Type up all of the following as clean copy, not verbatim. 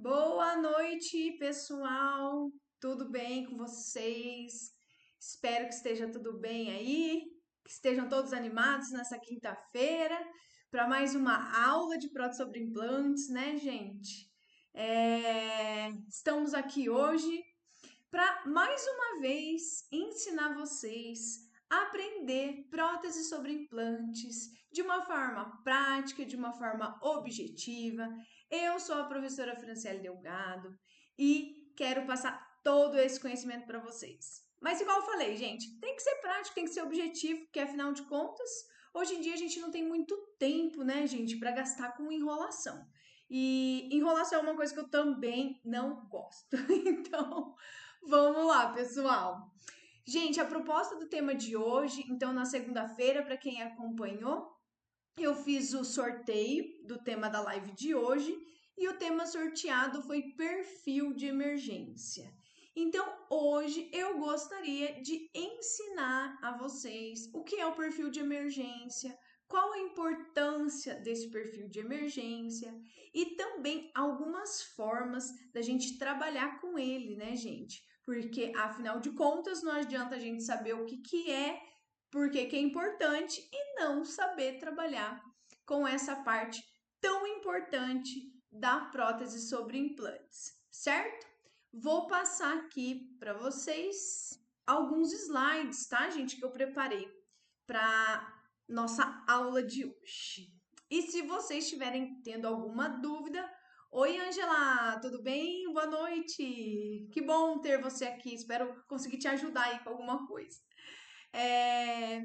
Boa noite, pessoal. Tudo bem com vocês? Espero que esteja tudo bem aí, que estejam todos animados nessa quinta-feira para mais uma aula de prótese sobre implantes, né, gente? Estamos aqui hoje para mais uma vez ensinar vocês a aprender prótese sobre implantes de uma forma prática, de uma forma objetiva. Eu sou a professora Franciele Delgado e quero passar todo esse conhecimento para vocês. Mas igual eu falei, gente, tem que ser prático, tem que ser objetivo, porque afinal de contas, hoje em dia a gente não tem muito tempo, né, gente, para gastar com enrolação. E enrolação é uma coisa que eu também não gosto. Então, vamos lá, pessoal. Gente, a proposta do tema de hoje, então na segunda-feira, para quem acompanhou, eu fiz o sorteio do tema da live de hoje e o tema sorteado foi perfil de emergência. Então, hoje eu gostaria de ensinar a vocês o que é o perfil de emergência, qual a importância desse perfil de emergência e também algumas formas da gente trabalhar com ele, né, gente? Porque afinal de contas, não adianta a gente saber o que é, porque que é importante e não saber trabalhar com essa parte tão importante da prótese sobre implantes, certo? Vou passar aqui para vocês alguns slides, tá, gente, que eu preparei para nossa aula de hoje. E se vocês estiverem tendo alguma dúvida, oi, Angela, tudo bem? Boa noite. Que bom ter você aqui. Espero conseguir te ajudar aí com alguma coisa. É,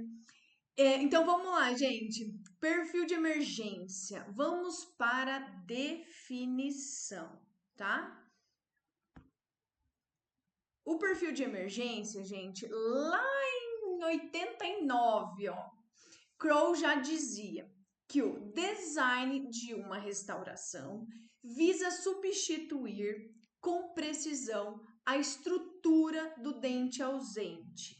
então vamos lá, gente. Perfil de emergência. Vamos para a definição, tá? O perfil de emergência, gente, lá em 89, ó, Crow já dizia que o design de uma restauração visa substituir com precisão a estrutura do dente ausente,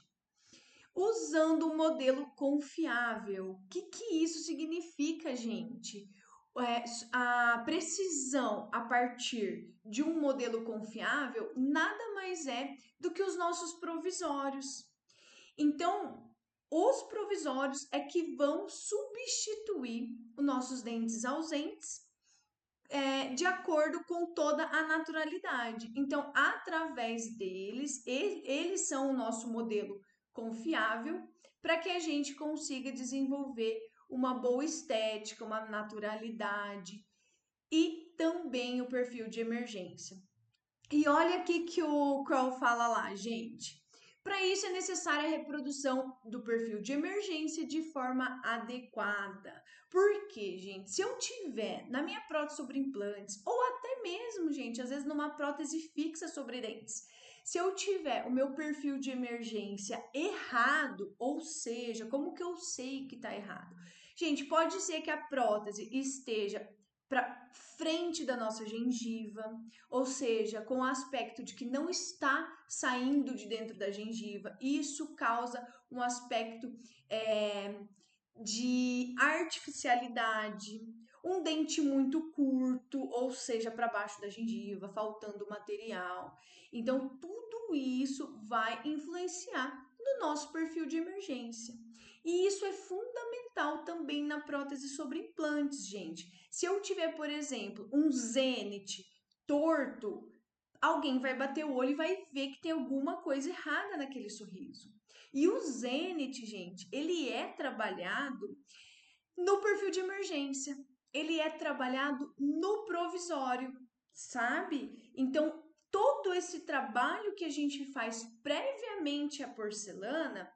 usando um modelo confiável. O que isso significa, gente? A precisão a partir de um modelo confiável nada mais é do que os nossos provisórios. Então, os provisórios é que vão substituir os nossos dentes ausentes de acordo com toda a naturalidade. Então, através deles, eles são o nosso modelo confiável para que a gente consiga desenvolver uma boa estética, uma naturalidade e também o perfil de emergência. E olha aqui que o Crow fala lá, gente. Para isso é necessária a reprodução do perfil de emergência de forma adequada. Porque, gente, se eu tiver na minha prótese sobre implantes, ou até mesmo, gente, às vezes numa prótese fixa sobre dentes, se eu tiver o meu perfil de emergência errado, ou seja, como que eu sei que está errado? Gente, pode ser que a prótese esteja para frente da nossa gengiva, ou seja, com o aspecto de que não está saindo de dentro da gengiva. Isso causa um aspecto de artificialidade, um dente muito curto, ou seja, para baixo da gengiva, faltando material. Então, tudo isso vai influenciar no nosso perfil de emergência. E isso é fundamental também na prótese sobre implantes, gente. Se eu tiver, por exemplo, um zenith torto, alguém vai bater o olho e vai ver que tem alguma coisa errada naquele sorriso. E o zenith, gente, ele é trabalhado no perfil de emergência. Ele é trabalhado no provisório, sabe? Então, todo esse trabalho que a gente faz previamente à porcelana,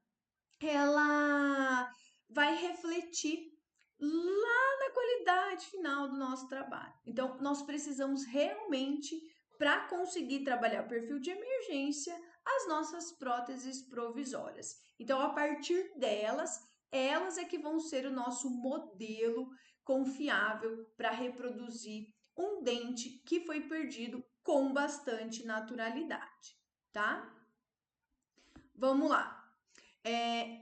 ela vai refletir lá na qualidade final do nosso trabalho. Então, nós precisamos realmente, para conseguir trabalhar o perfil de emergência, as nossas próteses provisórias. Então, a partir delas, elas é que vão ser o nosso modelo confiável para reproduzir um dente que foi perdido com bastante naturalidade, tá? Vamos lá.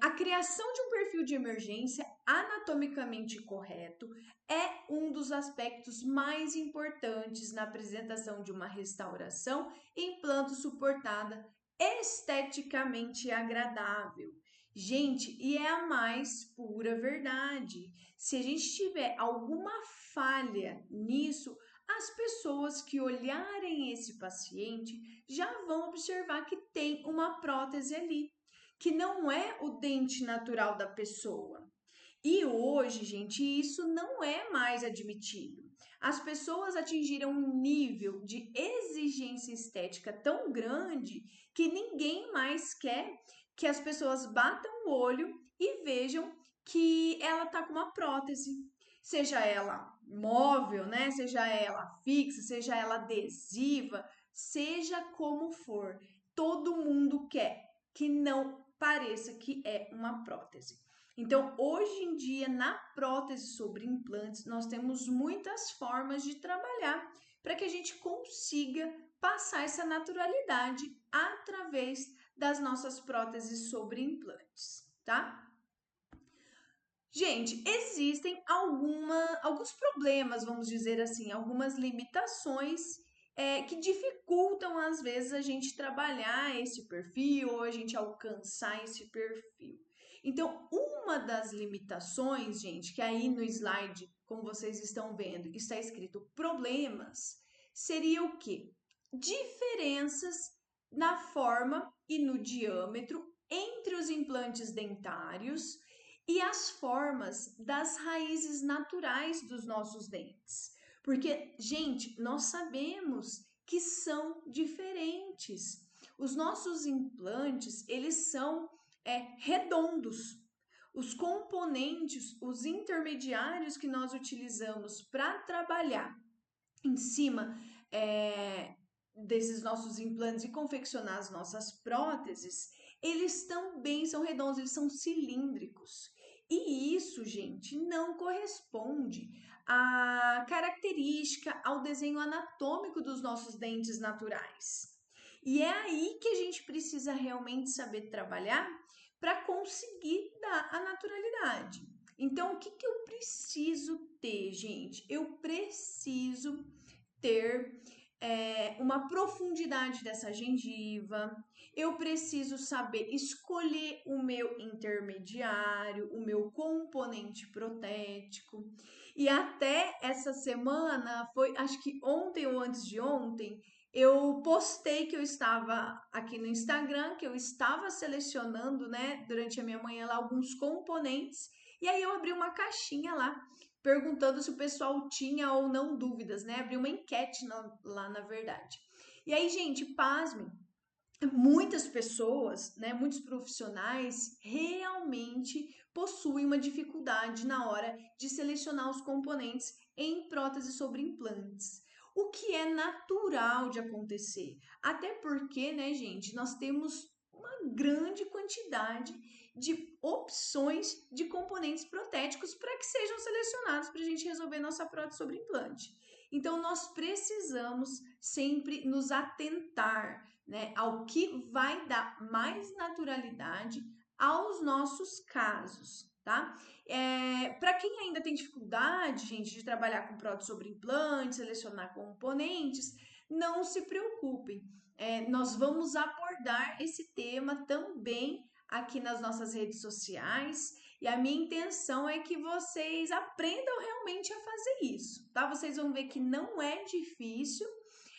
A criação de um perfil de emergência anatomicamente correto é um dos aspectos mais importantes na apresentação de uma restauração implanto suportada esteticamente agradável. Gente, e é a mais pura verdade. Se a gente tiver alguma falha nisso, as pessoas que olharem esse paciente já vão observar que tem uma prótese ali, que não é o dente natural da pessoa. E hoje, gente, isso não é mais admitido. As pessoas atingiram um nível de exigência estética tão grande que ninguém mais quer que as pessoas batam o olho e vejam que ela tá com uma prótese. Seja ela móvel, né? Seja ela fixa, seja ela adesiva, seja como for. Todo mundo quer que não pareça que é uma prótese. Então, hoje em dia, na prótese sobre implantes, nós temos muitas formas de trabalhar para que a gente consiga passar essa naturalidade através das nossas próteses sobre implantes, tá? Gente, existem alguns problemas, vamos dizer assim, algumas limitações que dificultam, às vezes, a gente trabalhar esse perfil ou a gente alcançar esse perfil. Então, uma das limitações, gente, que aí no slide, como vocês estão vendo, está escrito problemas, seria o quê? Diferenças na forma e no diâmetro entre os implantes dentários e as formas das raízes naturais dos nossos dentes. Porque, gente, nós sabemos que são diferentes. Os nossos implantes, eles são redondos. Os componentes, os intermediários que nós utilizamos para trabalhar em cima desses nossos implantes e confeccionar as nossas próteses, eles também são redondos, eles são cilíndricos. E isso, gente, não corresponde à característica, ao desenho anatômico dos nossos dentes naturais. E é aí que a gente precisa realmente saber trabalhar para conseguir dar a naturalidade. Então, o que eu preciso ter, gente? Eu preciso ter uma profundidade dessa gengiva, eu preciso saber escolher o meu intermediário, o meu componente protético. E até essa semana, foi acho que ontem ou antes de ontem, eu postei que eu estava aqui no Instagram, que eu estava selecionando, né, durante a minha manhã lá alguns componentes, e aí eu abri uma caixinha lá perguntando se o pessoal tinha ou não dúvidas, né? Abri uma enquete lá, na verdade. E aí, gente, pasmem, muitas pessoas, né, muitos profissionais realmente possuem uma dificuldade na hora de selecionar os componentes em próteses sobre implantes. O que é natural de acontecer. Até porque, né, gente, nós temos uma grande quantidade de opções de componentes protéticos para que sejam selecionados para a gente resolver nossa prótese sobre implante. Então, nós precisamos sempre nos atentar, né, ao que vai dar mais naturalidade aos nossos casos, tá? Para quem ainda tem dificuldade, gente, de trabalhar com prótese sobre implante, selecionar componentes, não se preocupem. Nós vamos abordar esse tema também aqui nas nossas redes sociais e a minha intenção é que vocês aprendam realmente a fazer isso, tá? Vocês vão ver que não é difícil,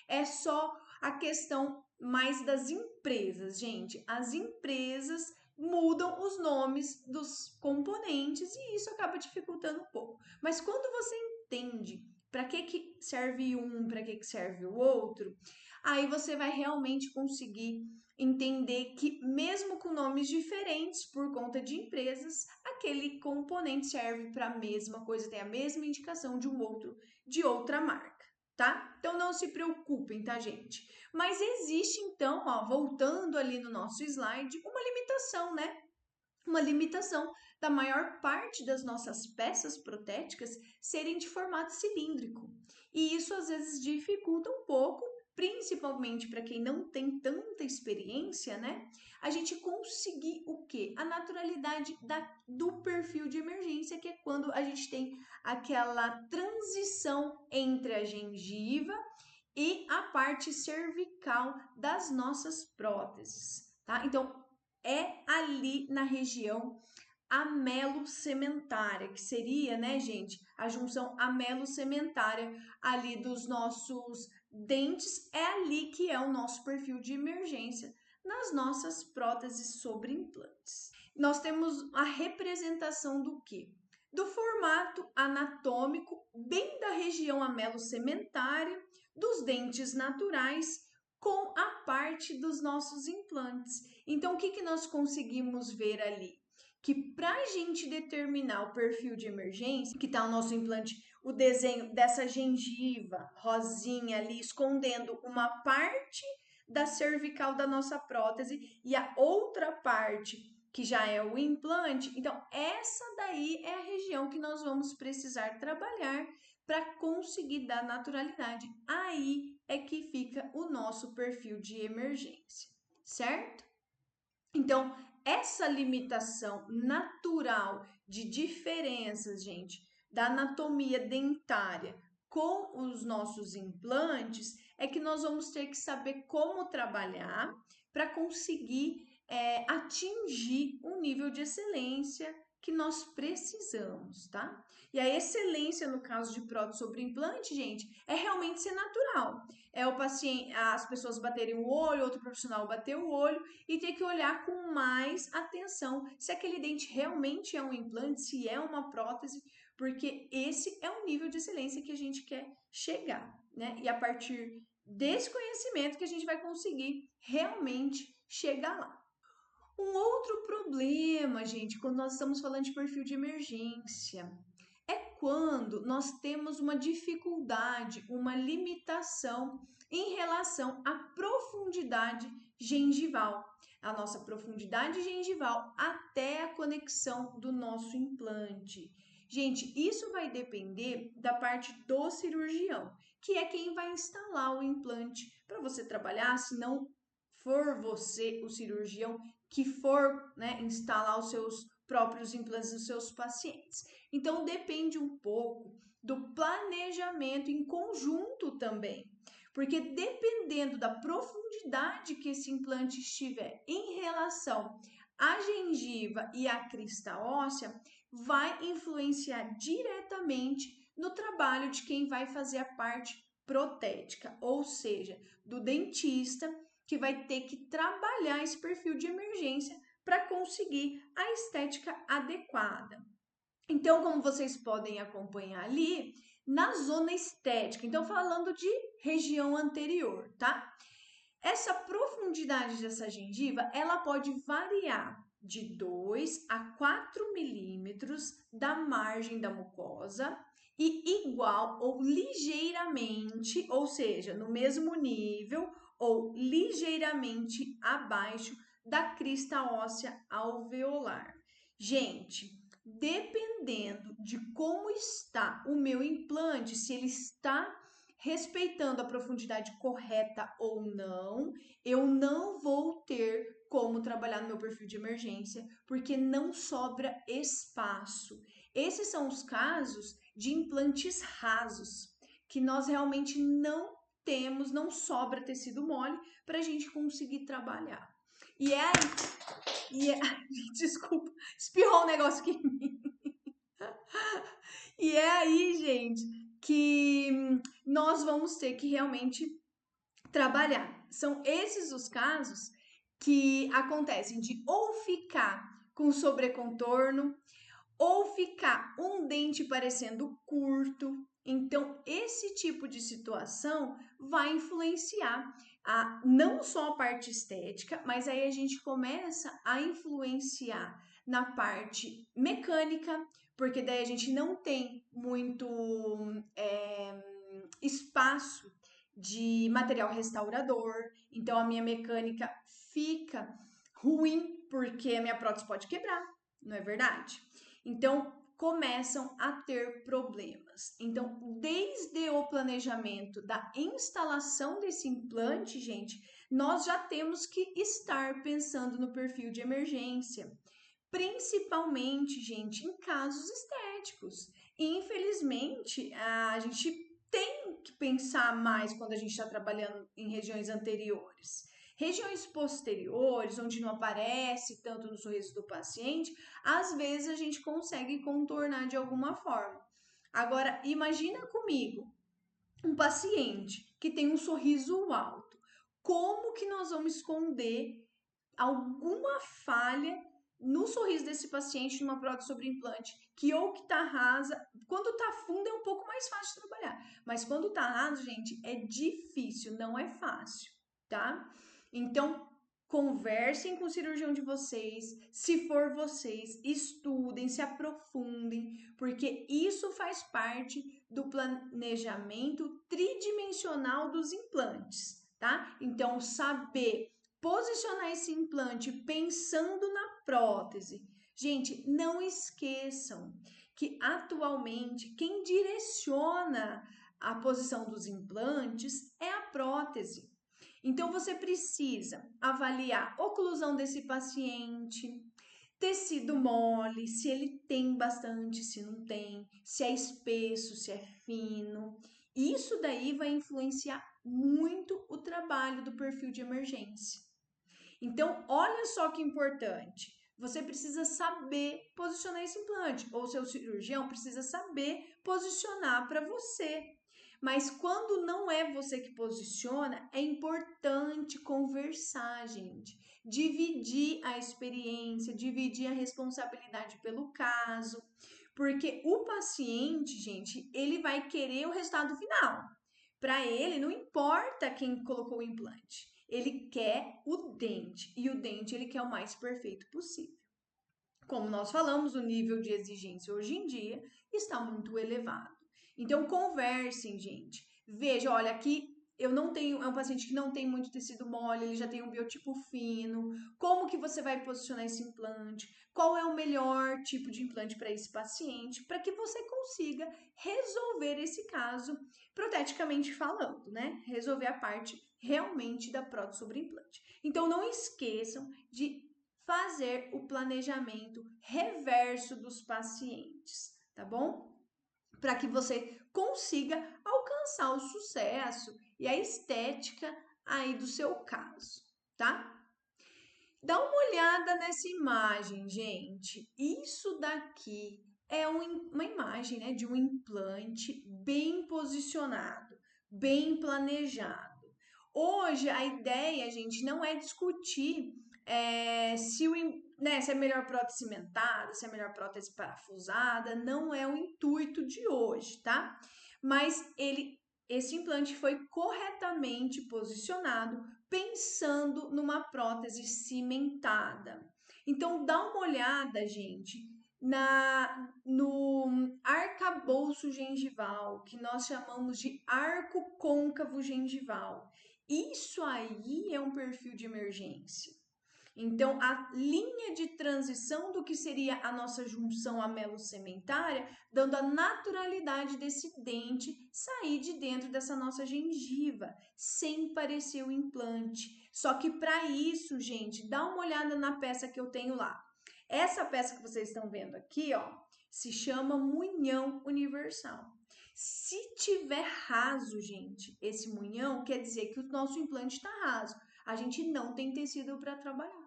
é só a questão mais das empresas, gente. As empresas mudam os nomes dos componentes e isso acaba dificultando um pouco. Mas quando você entende para que serve um, para que serve o outro, aí você vai realmente conseguir entender que mesmo com nomes diferentes por conta de empresas, aquele componente serve para a mesma coisa, tem a mesma indicação de um outro de outra marca, tá? Então não se preocupem, tá, gente? Mas existe então, ó, voltando ali no nosso slide, uma limitação, né? Uma limitação da maior parte das nossas peças protéticas serem de formato cilíndrico. E isso às vezes dificulta um pouco principalmente para quem não tem tanta experiência, né? A gente conseguir o quê? A naturalidade do perfil de emergência, que é quando a gente tem aquela transição entre a gengiva e a parte cervical das nossas próteses, tá? Então, é ali na região amelocementária, que seria, né, gente, a junção amelocementária ali dos nossos dentes, é ali que é o nosso perfil de emergência nas nossas próteses sobre implantes. Nós temos a representação do quê? Do formato anatômico bem da região amelocementária dos dentes naturais com a parte dos nossos implantes. Então, o que nós conseguimos ver ali? Que para a gente determinar o perfil de emergência, que está o nosso implante, o desenho dessa gengiva rosinha ali, escondendo uma parte da cervical da nossa prótese e a outra parte que já é o implante. Então, essa daí é a região que nós vamos precisar trabalhar para conseguir dar naturalidade. Aí é que fica o nosso perfil de emergência, certo? Então, essa limitação natural de diferenças, gente, da anatomia dentária com os nossos implantes, é que nós vamos ter que saber como trabalhar para conseguir atingir um nível de excelência que nós precisamos, tá? E a excelência no caso de prótese sobre implante, gente, é realmente ser natural. É o paciente, as pessoas baterem o olho, outro profissional bater o olho e ter que olhar com mais atenção se aquele dente realmente é um implante, se é uma prótese, porque esse é o nível de excelência que a gente quer chegar, né? E a partir desse conhecimento que a gente vai conseguir realmente chegar lá. Um outro problema, gente, quando nós estamos falando de perfil de emergência, é quando nós temos uma dificuldade, uma limitação em relação à profundidade gengival, a nossa profundidade gengival até a conexão do nosso implante. Gente, isso vai depender da parte do cirurgião, que é quem vai instalar o implante para você trabalhar, se não for você o cirurgião que for, né, instalar os seus próprios implantes nos seus pacientes. Então depende um pouco do planejamento em conjunto também, porque dependendo da profundidade que esse implante estiver em relação à gengiva e à crista óssea, vai influenciar diretamente no trabalho de quem vai fazer a parte protética, ou seja, do dentista que vai ter que trabalhar esse perfil de emergência para conseguir a estética adequada. Então, como vocês podem acompanhar ali, na zona estética, então falando de região anterior, tá? Essa profundidade dessa gengiva, ela pode variar de 2 a 4 milímetros da margem da mucosa e igual ou ligeiramente, ou seja, no mesmo nível ou ligeiramente abaixo da crista óssea alveolar. Gente, dependendo de como está o meu implante, se ele está respeitando a profundidade correta ou não, eu não vou ter como trabalhar no meu perfil de emergência, porque não sobra espaço. Esses são os casos de implantes rasos, que nós realmente não temos, não sobra tecido mole para a gente conseguir trabalhar. Desculpa, espirrou um negócio aqui em mim. E é aí, gente, que nós vamos ter que realmente trabalhar. São esses os casos que acontecem de ou ficar com sobrecontorno, ou ficar um dente parecendo curto. Então, esse tipo de situação vai influenciar não só a parte estética, mas aí a gente começa a influenciar na parte mecânica, porque daí a gente não tem muito espaço de material restaurador, então a minha mecânica fica ruim porque a minha prótese pode quebrar, não é verdade? Então, começam a ter problemas. Então, desde o planejamento da instalação desse implante, gente, nós já temos que estar pensando no perfil de emergência, principalmente, gente, em casos estéticos. E, infelizmente, a gente tem que pensar mais quando a gente está trabalhando em regiões anteriores. Regiões posteriores, onde não aparece tanto no sorriso do paciente, às vezes a gente consegue contornar de alguma forma. Agora, imagina comigo um paciente que tem um sorriso alto. Como que nós vamos esconder alguma falha no sorriso desse paciente numa prótese sobre implante, que ou que tá rasa, quando tá funda é um pouco mais fácil de trabalhar, mas quando tá raso, gente, é difícil, não é fácil, tá? Então, conversem com o cirurgião de vocês, se for vocês, estudem, se aprofundem, porque isso faz parte do planejamento tridimensional dos implantes, tá? Então, saber posicionar esse implante pensando na prótese. Gente, não esqueçam que atualmente quem direciona a posição dos implantes é a prótese. Então você precisa avaliar a oclusão desse paciente, tecido mole, se ele tem bastante, se não tem, se é espesso, se é fino. Isso daí vai influenciar muito o trabalho do perfil de emergência. Então, olha só que importante. Você precisa saber posicionar esse implante, ou seu cirurgião precisa saber posicionar para você. Mas quando não é você que posiciona, é importante conversar, gente. Dividir a experiência, dividir a responsabilidade pelo caso. Porque o paciente, gente, ele vai querer o resultado final. Para ele, não importa quem colocou o implante. Ele quer o dente e o dente ele quer o mais perfeito possível. Como nós falamos, o nível de exigência hoje em dia está muito elevado. Então conversem, gente. Veja, olha, aqui eu não tenho, é um paciente que não tem muito tecido mole, ele já tem um biotipo fino. Como que você vai posicionar esse implante? Qual é o melhor tipo de implante para esse paciente, para que você consiga resolver esse caso proteticamente falando, né? Resolver a parte realmente da prótese sobre implante. Então não esqueçam de fazer o planejamento reverso dos pacientes, tá bom? Para que você consiga alcançar o sucesso e a estética aí do seu caso, tá? Dá uma olhada nessa imagem, gente. Isso daqui é uma imagem, né, de um implante bem posicionado, bem planejado. Hoje a ideia, gente, não é discutir se é melhor prótese cimentada, se é melhor prótese parafusada, não é o intuito de hoje, tá? Mas esse implante foi corretamente posicionado pensando numa prótese cimentada. Então dá uma olhada, gente, no arcabouço gengival, que nós chamamos de arco côncavo gengival. Isso aí é um perfil de emergência. Então, a linha de transição do que seria a nossa junção amelo-sementária, dando a naturalidade desse dente sair de dentro dessa nossa gengiva, sem parecer o implante. Só que para isso, gente, dá uma olhada na peça que eu tenho lá. Essa peça que vocês estão vendo aqui, ó, se chama munhão universal. Se tiver raso, gente, esse munhão quer dizer que o nosso implante está raso. A gente não tem tecido para trabalhar.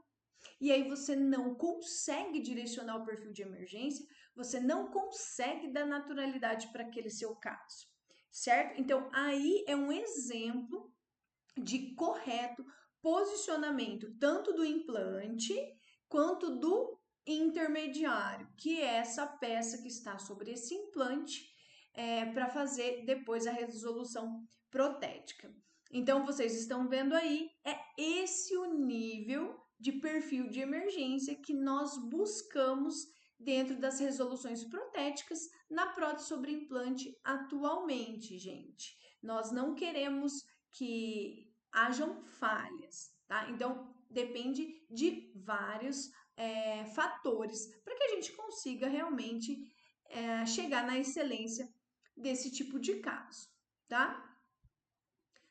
E aí você não consegue direcionar o perfil de emergência, você não consegue dar naturalidade para aquele seu caso, certo? Então, aí é um exemplo de correto posicionamento tanto do implante quanto do intermediário, que é essa peça que está sobre esse implante para fazer depois a resolução protética. Então, vocês estão vendo aí, é esse o nível de perfil de emergência que nós buscamos dentro das resoluções protéticas na prótese sobre implante atualmente, gente. Nós não queremos que hajam falhas, tá? Então, depende de vários fatores para que a gente consiga realmente chegar na excelência desse tipo de caso, tá?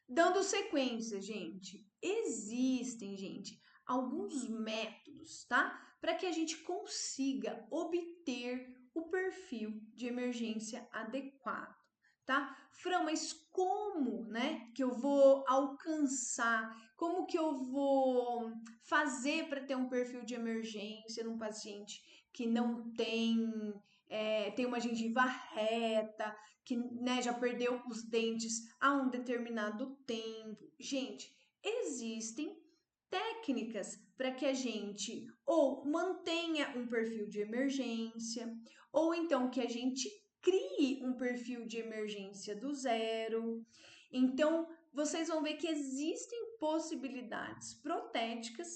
Dando sequência, gente, existem, gente, alguns métodos, tá? Para que a gente consiga obter o perfil de emergência adequado, tá? Fran, mas como, né, que eu vou alcançar, como que eu vou fazer para ter um perfil de emergência num paciente que não tem uma gengiva reta, que, né, já perdeu os dentes há um determinado tempo. Gente, existem técnicas para que a gente ou mantenha um perfil de emergência, ou então que a gente crie um perfil de emergência do zero. Então, vocês vão ver que existem possibilidades protéticas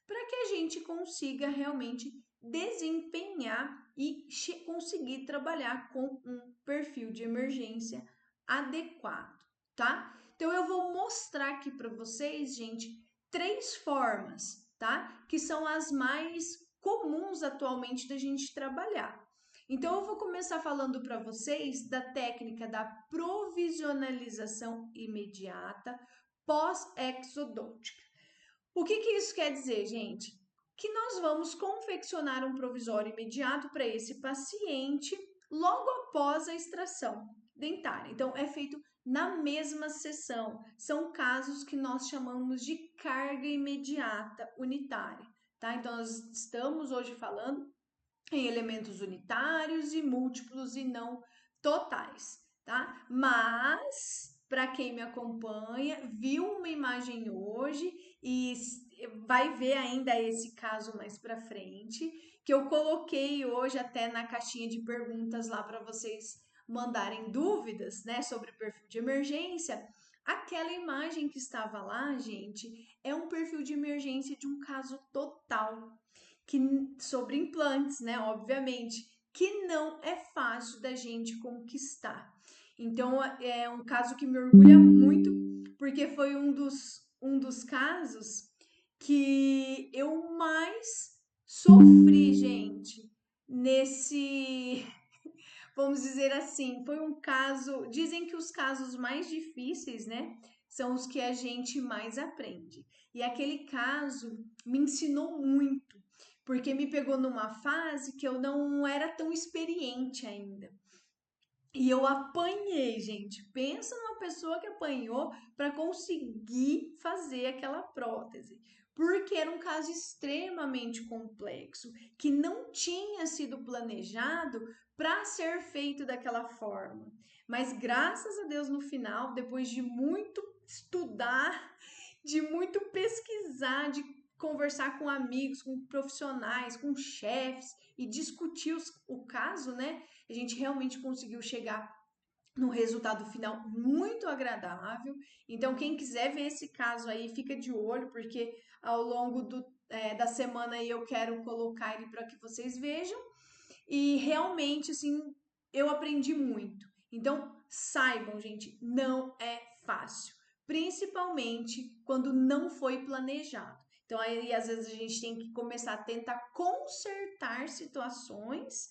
para que a gente consiga realmente desempenhar e conseguir trabalhar com um perfil de emergência adequado, tá? Então eu vou mostrar aqui para vocês, gente, 3 formas, tá? Que são as mais comuns atualmente da gente trabalhar. Então eu vou começar falando para vocês da técnica da provisionalização imediata pós-exodôntica. O que isso quer dizer, gente? Que nós vamos confeccionar um provisório imediato para esse paciente logo após a extração dentária. Então, é feito na mesma sessão. São casos que nós chamamos de carga imediata unitária, tá? Então, nós estamos hoje falando em elementos unitários e múltiplos e não totais, tá? Mas para quem me acompanha, viu uma imagem hoje e vai ver ainda esse caso mais para frente, que eu coloquei hoje até na caixinha de perguntas lá para vocês mandarem dúvidas, né, sobre o perfil de emergência. Aquela imagem que estava lá, gente, é um perfil de emergência de um caso total, que sobre implantes, né, obviamente, que não é fácil da gente conquistar. Então, é um caso que me orgulha muito, porque foi um dos casos que eu mais sofri, gente, nesse, vamos dizer assim, foi um caso, dizem que os casos mais difíceis, né, são os que a gente mais aprende. E aquele caso me ensinou muito, porque me pegou numa fase que eu não era tão experiente ainda. E eu apanhei, gente. Pensa numa pessoa que apanhou para conseguir fazer aquela prótese. Porque era um caso extremamente complexo, que não tinha sido planejado para ser feito daquela forma. Mas graças a Deus, no final, depois de muito estudar, de muito pesquisar, de conversar com amigos, com profissionais, com chefes e discutir o caso, né? A gente realmente conseguiu chegar num resultado final muito agradável. Então, quem quiser ver esse caso aí, fica de olho, porque ao longo da semana aí eu quero colocar ele para que vocês vejam. E realmente, assim, eu aprendi muito. Então, saibam, gente, não é fácil, principalmente quando não foi planejado. Então, aí às vezes a gente tem que começar a tentar consertar situações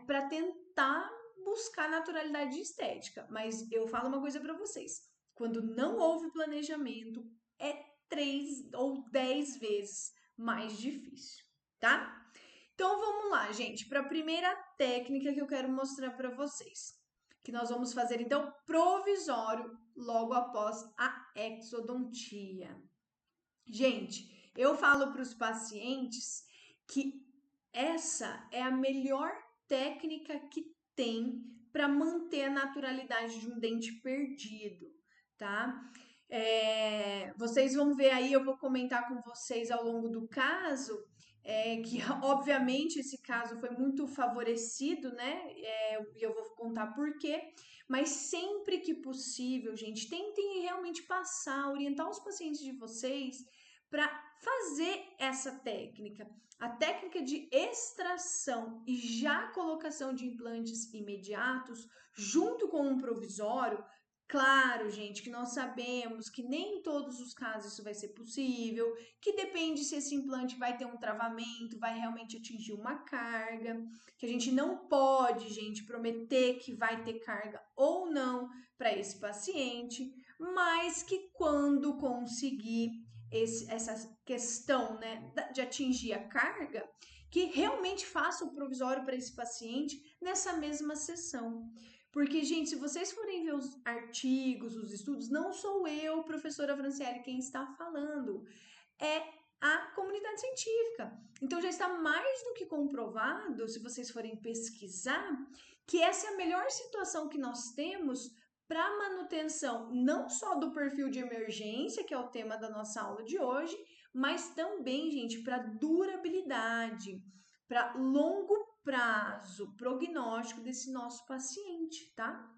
para tentar buscar naturalidade estética. Mas eu falo uma coisa para vocês: quando não houve planejamento, é 3 ou 10 vezes mais difícil, tá? Então vamos lá, gente, para a primeira técnica que eu quero mostrar para vocês, que nós vamos fazer então provisório logo após a exodontia. Gente, eu falo para os pacientes que essa é a melhor técnica que tem para manter a naturalidade de um dente perdido, tá? Vocês vão ver aí, eu vou comentar com vocês ao longo do caso, que obviamente esse caso foi muito favorecido, né? E eu vou contar por quê. Mas sempre que possível, gente, tentem realmente passar, orientar os pacientes de vocês para fazer essa técnica. A técnica de extração e já colocação de implantes imediatos, junto com um provisório, Claro, gente, que nós sabemos que nem em todos os casos isso vai ser possível, que depende se esse implante vai ter um travamento, vai realmente atingir uma carga, que a gente não pode, gente, prometer que vai ter carga ou não para esse paciente, mas que quando conseguir essa questão, né, de atingir a carga, que realmente faça o provisório para esse paciente nessa mesma sessão. Porque, gente, se vocês forem ver os artigos, os estudos, não sou eu, professora Franciele, quem está falando, é a comunidade científica. Então já está mais do que comprovado, se vocês forem pesquisar, que essa é a melhor situação que nós temos para manutenção não só do perfil de emergência, que é o tema da nossa aula de hoje, mas também, gente, para durabilidade, para longo prazo prognóstico desse nosso paciente, tá?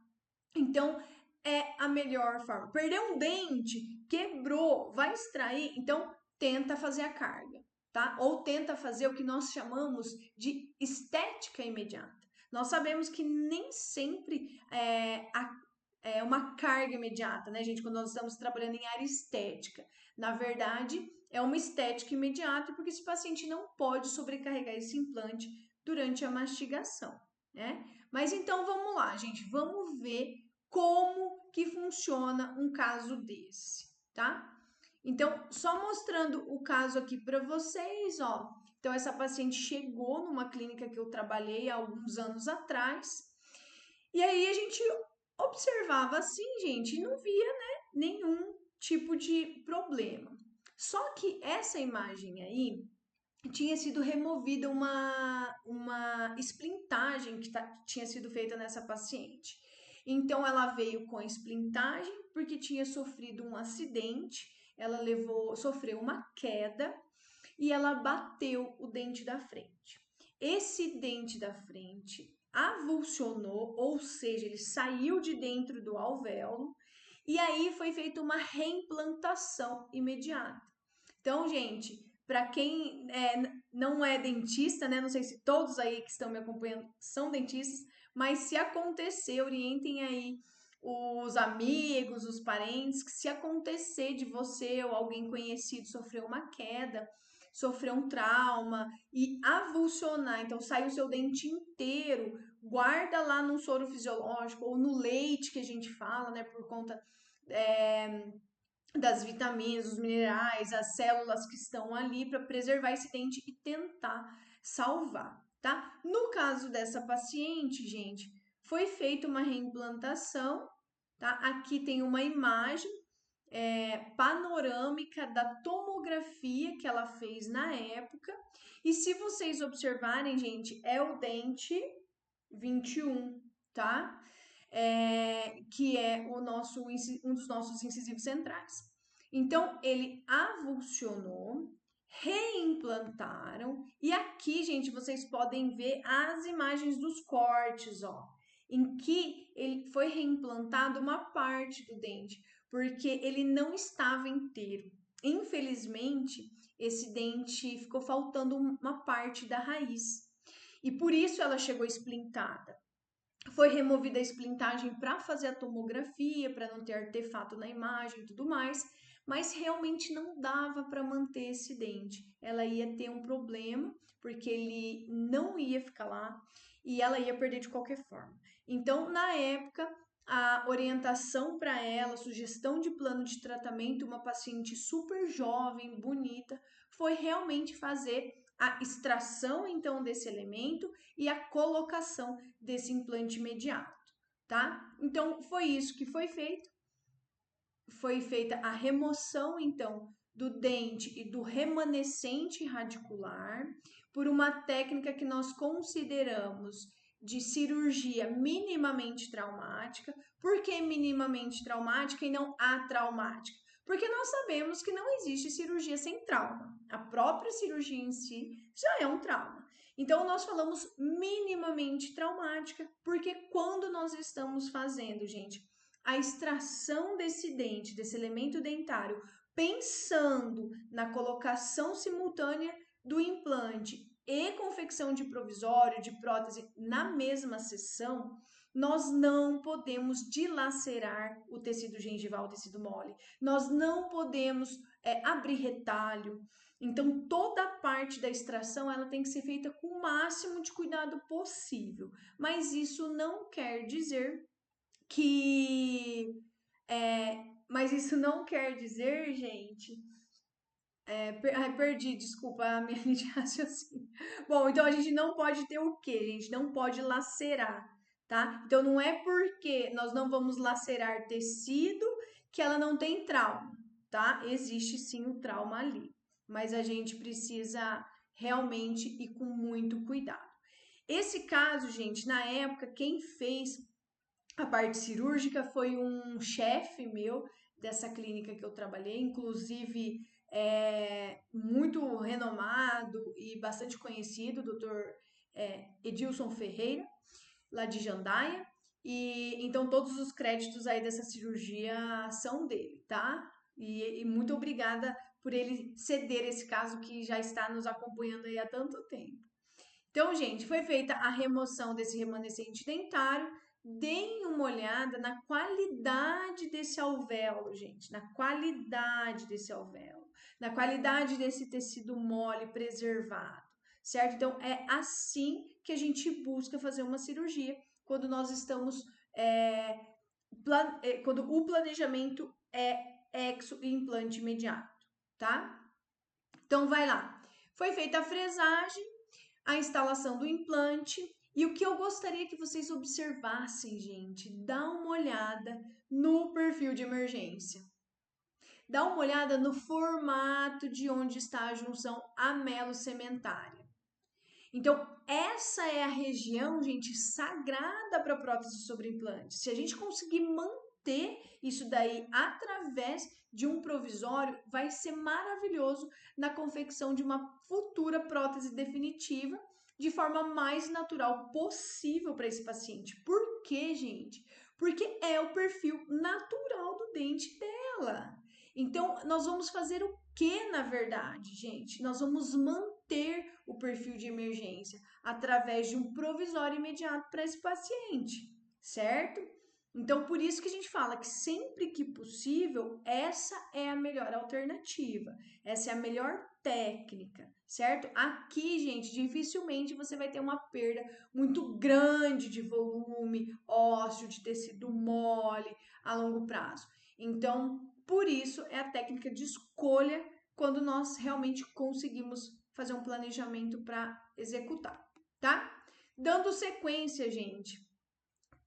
Então, é a melhor forma. Perdeu um dente, quebrou, vai extrair, então tenta fazer a carga, tá? Ou tenta fazer o que nós chamamos de estética imediata. Nós sabemos que nem sempre é uma carga imediata, né, gente? Quando nós estamos trabalhando em área estética. Na verdade, é uma estética imediata porque esse paciente não pode sobrecarregar esse implante durante a mastigação, né? Mas então vamos lá, gente, vamos ver como que funciona um caso desse, tá? Então, só mostrando o caso aqui para vocês, ó. Então, essa paciente chegou numa clínica que eu trabalhei há alguns anos atrás, e aí a gente observava assim, gente, e não via, né, nenhum tipo de problema. Só que essa imagem aí tinha sido removida uma esplintagem que tinha sido feita nessa paciente. Então ela veio com a esplintagem porque tinha sofrido um acidente, ela sofreu uma queda e ela bateu o dente da frente. Esse dente da frente avulsionou, ou seja, ele saiu de dentro do alvéolo e aí foi feita uma reimplantação imediata. Então, gente, para quem não é dentista, né? Não sei se todos aí que estão me acompanhando são dentistas, mas se acontecer, orientem aí os amigos, os parentes, que se acontecer de você ou alguém conhecido sofrer uma queda, sofrer um trauma e avulsionar, então sai o seu dente inteiro, guarda lá no soro fisiológico ou no leite que a gente fala, né? Por conta das vitaminas, os minerais, as células que estão ali para preservar esse dente e tentar salvar, tá? No caso dessa paciente, gente, foi feita uma reimplantação, tá? Aqui tem uma imagem panorâmica da tomografia que ela fez na época. E se vocês observarem, gente, é o dente 21, tá? Que é um dos nossos incisivos centrais. Então, ele avulsionou, reimplantaram, e aqui, gente, vocês podem ver as imagens dos cortes, ó, em que ele foi reimplantada uma parte do dente, porque ele não estava inteiro. Infelizmente, esse dente ficou faltando uma parte da raiz. E por isso ela chegou esplintada. Foi removida a esplintagem para fazer a tomografia, para não ter artefato na imagem e tudo mais, mas realmente não dava para manter esse dente. Ela ia ter um problema, porque ele não ia ficar lá e ela ia perder de qualquer forma. Então, na época, a orientação para ela, sugestão de plano de tratamento, uma paciente super jovem, bonita, foi realmente fazer a extração então desse elemento e a colocação desse implante imediato, tá? Então foi isso que foi feito. Foi feita a remoção então do dente e do remanescente radicular por uma técnica que nós consideramos de cirurgia minimamente traumática. Por que minimamente traumática e não atraumática? Porque nós sabemos que não existe cirurgia sem trauma. A própria cirurgia em si já é um trauma. Então, nós falamos minimamente traumática, porque quando nós estamos fazendo, gente, a extração desse dente, desse elemento dentário, pensando na colocação simultânea do implante e confecção de provisório, de prótese na mesma sessão, nós não podemos dilacerar o tecido gengival, o tecido mole. Nós não podemos abrir retalho. Então, toda a parte da extração ela tem que ser feita com o máximo de cuidado possível. Mas isso não quer dizer que. Mas isso não quer dizer, gente. Perdi, desculpa a minha linha de raciocínio. Bom, então a gente não pode ter o quê? A gente não pode lacerar, tá? Então não é porque nós não vamos lacerar tecido que ela não tem trauma, tá? Existe sim o trauma ali, mas a gente precisa realmente ir com muito cuidado. Esse caso, gente, na época, quem fez a parte cirúrgica foi um chefe meu dessa clínica que eu trabalhei, inclusive muito renomado e bastante conhecido, o doutor Edilson Ferreira, lá de Jandaia. E então todos os créditos aí dessa cirurgia são dele, tá? E muito obrigada por ele ceder esse caso que já está nos acompanhando aí há tanto tempo. Então, gente, foi feita a remoção desse remanescente dentário. Deem uma olhada na qualidade desse alvéolo, gente, na qualidade desse alvéolo, na qualidade desse tecido mole preservado, certo? Então, é assim que a gente busca fazer uma cirurgia quando nós estamos, quando o planejamento é exo e implante imediato, tá? Então, vai lá. Foi feita a fresagem, a instalação do implante. E o que eu gostaria que vocês observassem, gente, dá uma olhada no perfil de emergência. Dá uma olhada no formato de onde está a junção amelo-sementária. Então, essa é a região, gente, sagrada para prótese sobre implante. Se a gente conseguir manter isso daí através de um provisório, vai ser maravilhoso na confecção de uma futura prótese definitiva de forma mais natural possível para esse paciente. Por quê, gente? Porque é o perfil natural do dente dela. Então, nós vamos fazer o que, na verdade, gente? Nós vamos manter o perfil de emergência através de um provisório imediato para esse paciente, certo? Então, por isso que a gente fala que sempre que possível, essa é a melhor alternativa, essa é a melhor técnica, certo? Aqui, gente, dificilmente você vai ter uma perda muito grande de volume ósseo, de tecido mole a longo prazo. Então, por isso é a técnica de escolha quando nós realmente conseguimos fazer um planejamento para executar, tá? Dando sequência, gente,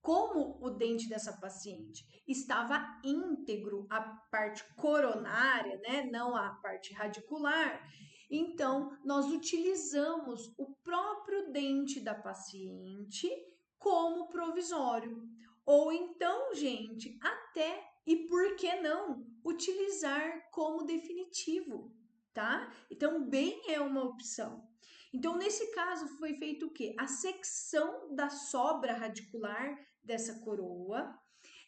como o dente dessa paciente estava íntegro, a parte coronária, né, não a parte radicular, então nós utilizamos o próprio dente da paciente como provisório. Ou então, gente, até e por que não utilizar como definitivo, tá? E também é uma opção. Então, nesse caso, foi feito o quê? A secção da sobra radicular dessa coroa,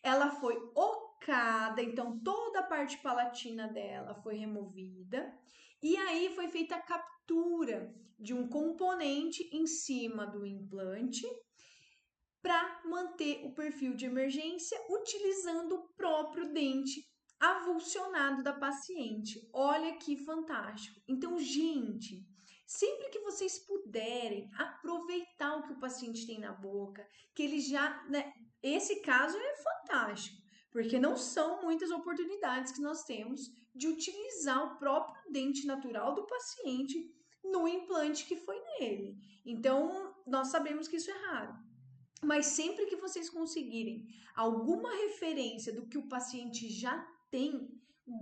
ela foi ocada, então toda a parte palatina dela foi removida, e aí foi feita a captura de um componente em cima do implante para manter o perfil de emergência utilizando o próprio dente avulsionado da paciente. Olha que fantástico. Então, gente, sempre que vocês puderem aproveitar o que o paciente tem na boca, que ele já, né, esse caso é fantástico, porque não são muitas oportunidades que nós temos de utilizar o próprio dente natural do paciente no implante que foi nele. Então, nós sabemos que isso é raro. Mas sempre que vocês conseguirem alguma referência do que o paciente já tem,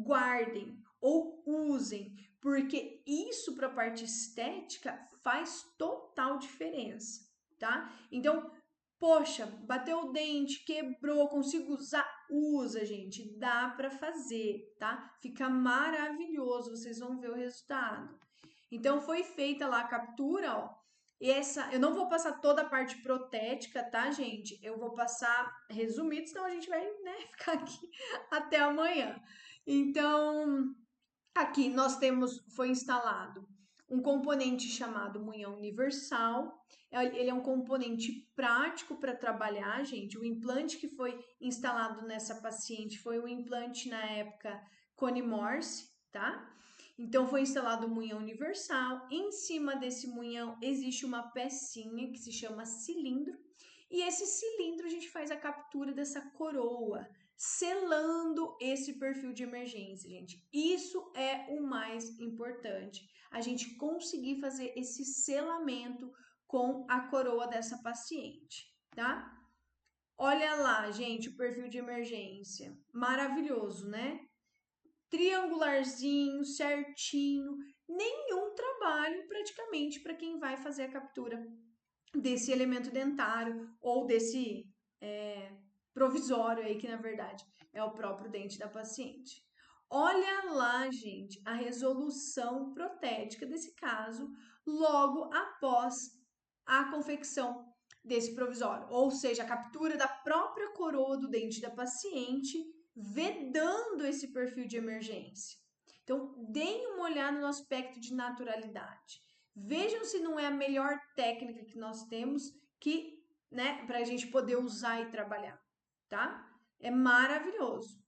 guardem ou usem, porque isso para a parte estética faz total diferença, tá? Então, poxa, bateu o dente, quebrou, consigo usar, usa, gente, dá para fazer, tá? Fica maravilhoso, vocês vão ver o resultado. Então foi feita lá a captura, ó. Essa, eu não vou passar toda a parte protética, tá, gente? Eu vou passar resumido, senão a gente vai, né, ficar aqui até amanhã. Então, aqui nós temos, foi instalado um componente chamado munhão universal. Ele é um componente prático para trabalhar, gente. O implante que foi instalado nessa paciente foi um implante na época Cone Morse, tá? Então foi instalado o munhão universal. Em cima desse munhão existe uma pecinha que se chama cilindro. E esse cilindro a gente faz a captura dessa coroa, selando esse perfil de emergência, gente. Isso é o mais importante. A gente conseguir fazer esse selamento com a coroa dessa paciente, tá? Olha lá, gente, o perfil de emergência. Maravilhoso, né? Triangularzinho, certinho. Nenhum trabalho praticamente para quem vai fazer a captura desse elemento dentário ou desse provisório aí, que na verdade é o próprio dente da paciente. Olha lá, gente, a resolução protética desse caso logo após a confecção desse provisório, ou seja, a captura da própria coroa do dente da paciente, vedando esse perfil de emergência. Então, deem uma olhada no aspecto de naturalidade. Vejam se não é a melhor técnica que nós temos que, né, para a gente poder usar e trabalhar, tá? É maravilhoso.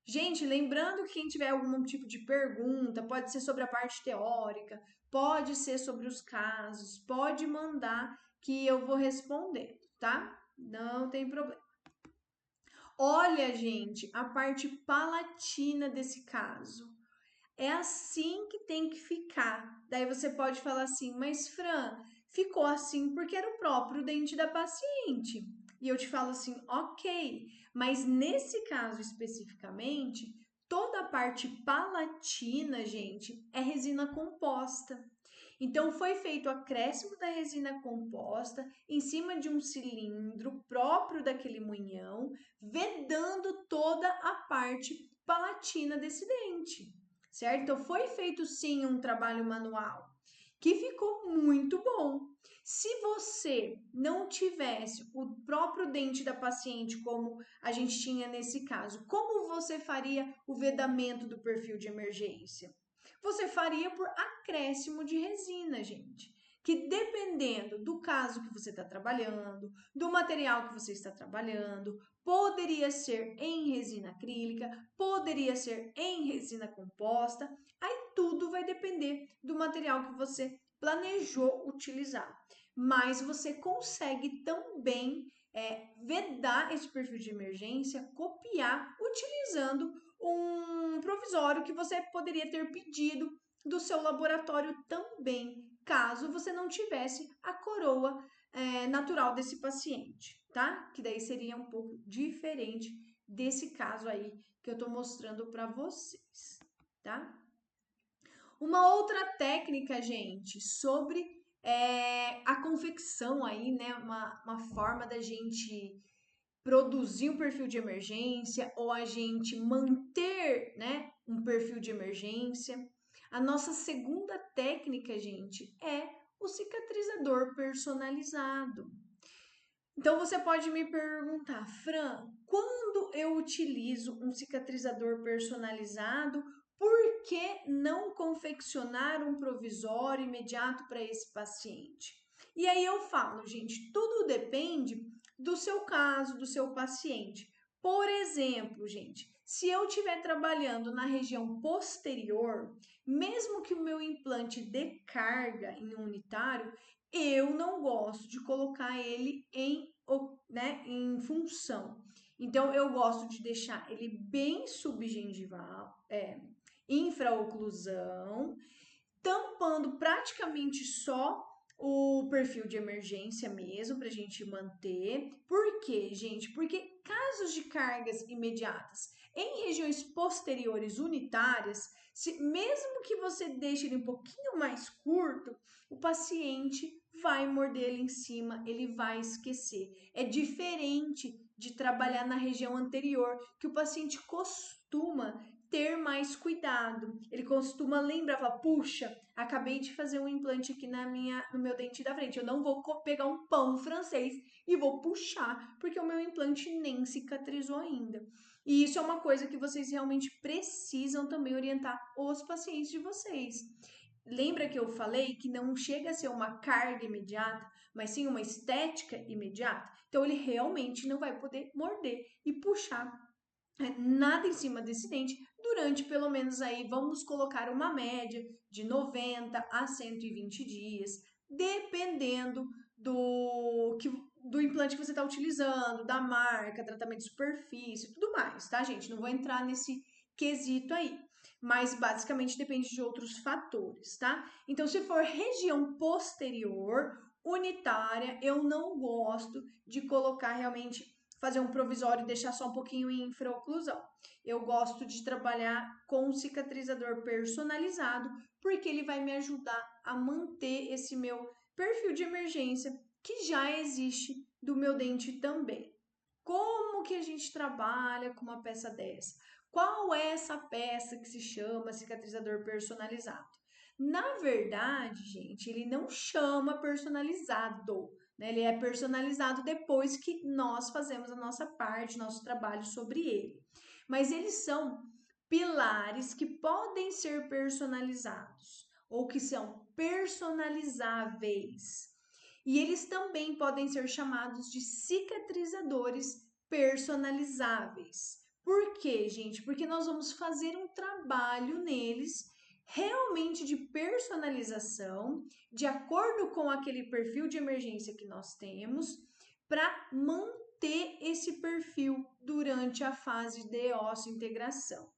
Gente, lembrando que quem tiver algum tipo de pergunta, pode ser sobre a parte teórica, pode ser sobre os casos, pode mandar que eu vou responder, tá? Não tem problema. Olha, gente, a parte palatina desse caso. É assim que tem que ficar. Daí você pode falar assim, mas Fran, ficou assim porque era o próprio dente da paciente. E eu te falo assim, ok, mas nesse caso especificamente, toda a parte palatina, gente, é resina composta. Então foi feito o acréscimo da resina composta em cima de um cilindro próprio daquele munhão, vedando toda a parte palatina desse dente, certo? Então foi feito sim um trabalho manual que ficou muito bom. Se você não tivesse o próprio dente da paciente, como a gente tinha nesse caso, como você faria o vedamento do perfil de emergência? Você faria por acréscimo de resina, gente. Que dependendo do caso que você está trabalhando, do material que você está trabalhando, poderia ser em resina acrílica, poderia ser em resina composta, aí tudo vai depender do material que você planejou utilizar. Mas você consegue também vedar esse perfil de emergência, copiar utilizando um provisório que você poderia ter pedido do seu laboratório também, caso você não tivesse a coroa natural desse paciente, tá? Que daí seria um pouco diferente desse caso aí que eu tô mostrando para vocês, tá? Uma outra técnica, gente, sobre a confecção aí, né? Uma forma da gente produzir um perfil de emergência ou a gente manter, né, um perfil de emergência. A nossa segunda técnica, gente, é o cicatrizador personalizado. Então você pode me perguntar, Fran, quando eu utilizo um cicatrizador personalizado, por que não confeccionar um provisório imediato para esse paciente? E aí eu falo, gente, tudo depende do seu caso, do seu paciente. Por exemplo, gente, se eu estiver trabalhando na região posterior, mesmo que o meu implante dê carga em um unitário, eu não gosto de colocar ele em função. Então, eu gosto de deixar ele bem subgengival, infraoclusão, tampando praticamente só o perfil de emergência mesmo, para a gente manter. Por quê, gente? Porque casos de cargas imediatas em regiões posteriores unitárias, mesmo que você deixe ele um pouquinho mais curto, o paciente vai morder ele em cima, ele vai esquecer. É diferente de trabalhar na região anterior, que o paciente costuma ter mais cuidado. Ele costuma lembrar, falar, puxa, acabei de fazer um implante aqui no meu dente da frente. Eu não vou pegar um pão francês e vou puxar, porque o meu implante nem cicatrizou ainda. E isso é uma coisa que vocês realmente precisam também orientar os pacientes de vocês. lembra que eu falei que não chega a ser uma carga imediata, mas sim uma estética imediata? Então ele realmente não vai poder morder e puxar nada em cima desse dente durante pelo menos aí, vamos colocar uma média de 90 a 120 dias, dependendo do implante que você está utilizando, da marca, tratamento de superfície e tudo mais, tá, gente? Não vou entrar nesse quesito aí, mas basicamente depende de outros fatores, tá? Então, se for região posterior, unitária, eu não gosto de colocar realmente fazer um provisório e deixar só um pouquinho em infraoclusão. Eu gosto de trabalhar com um cicatrizador personalizado, porque ele vai me ajudar a manter esse meu perfil de emergência que já existe do meu dente também. Como que a gente trabalha com uma peça dessa? Qual é essa peça que se chama cicatrizador personalizado? Na verdade, gente, ele não chama personalizado, né? Ele é personalizado depois que nós fazemos a nossa parte, nosso trabalho sobre ele. Mas eles são pilares que podem ser personalizados ou que são personalizáveis. E eles também podem ser chamados de cicatrizadores personalizáveis. Por quê, gente? Porque nós vamos fazer um trabalho neles realmente de personalização, de acordo com aquele perfil de emergência que nós temos, para manter esse perfil durante a fase de osseointegração,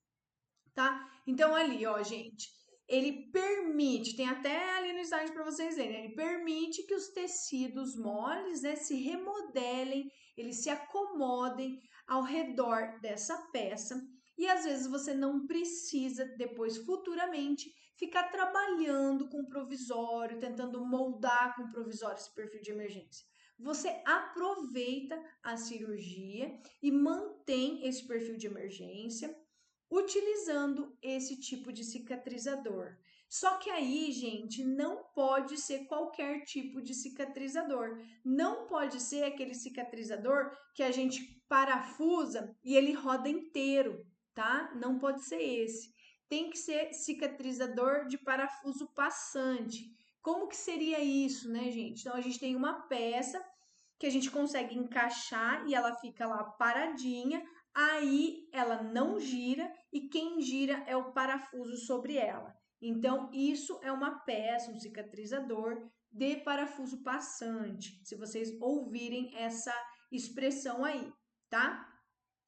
tá? Então ali, ó, gente, ele permite, tem até ali no slide para vocês verem, ele permite que os tecidos moles, né, se remodelem, eles se acomodem ao redor dessa peça. E às vezes você não precisa depois futuramente ficar trabalhando com provisório, tentando moldar com provisório esse perfil de emergência. Você aproveita a cirurgia e mantém esse perfil de emergência utilizando esse tipo de cicatrizador. Só que aí, gente, não pode ser qualquer tipo de cicatrizador. Não pode ser aquele cicatrizador que a gente parafusa e ele roda inteiro, tá? Não pode ser esse. Tem que ser cicatrizador de parafuso passante. Como que seria isso, né, gente? Então a gente tem uma peça que a gente consegue encaixar e ela fica lá paradinha, aí ela não gira e quem gira é o parafuso sobre ela. Então, isso é uma peça, um cicatrizador de parafuso passante, se vocês ouvirem essa expressão aí, tá?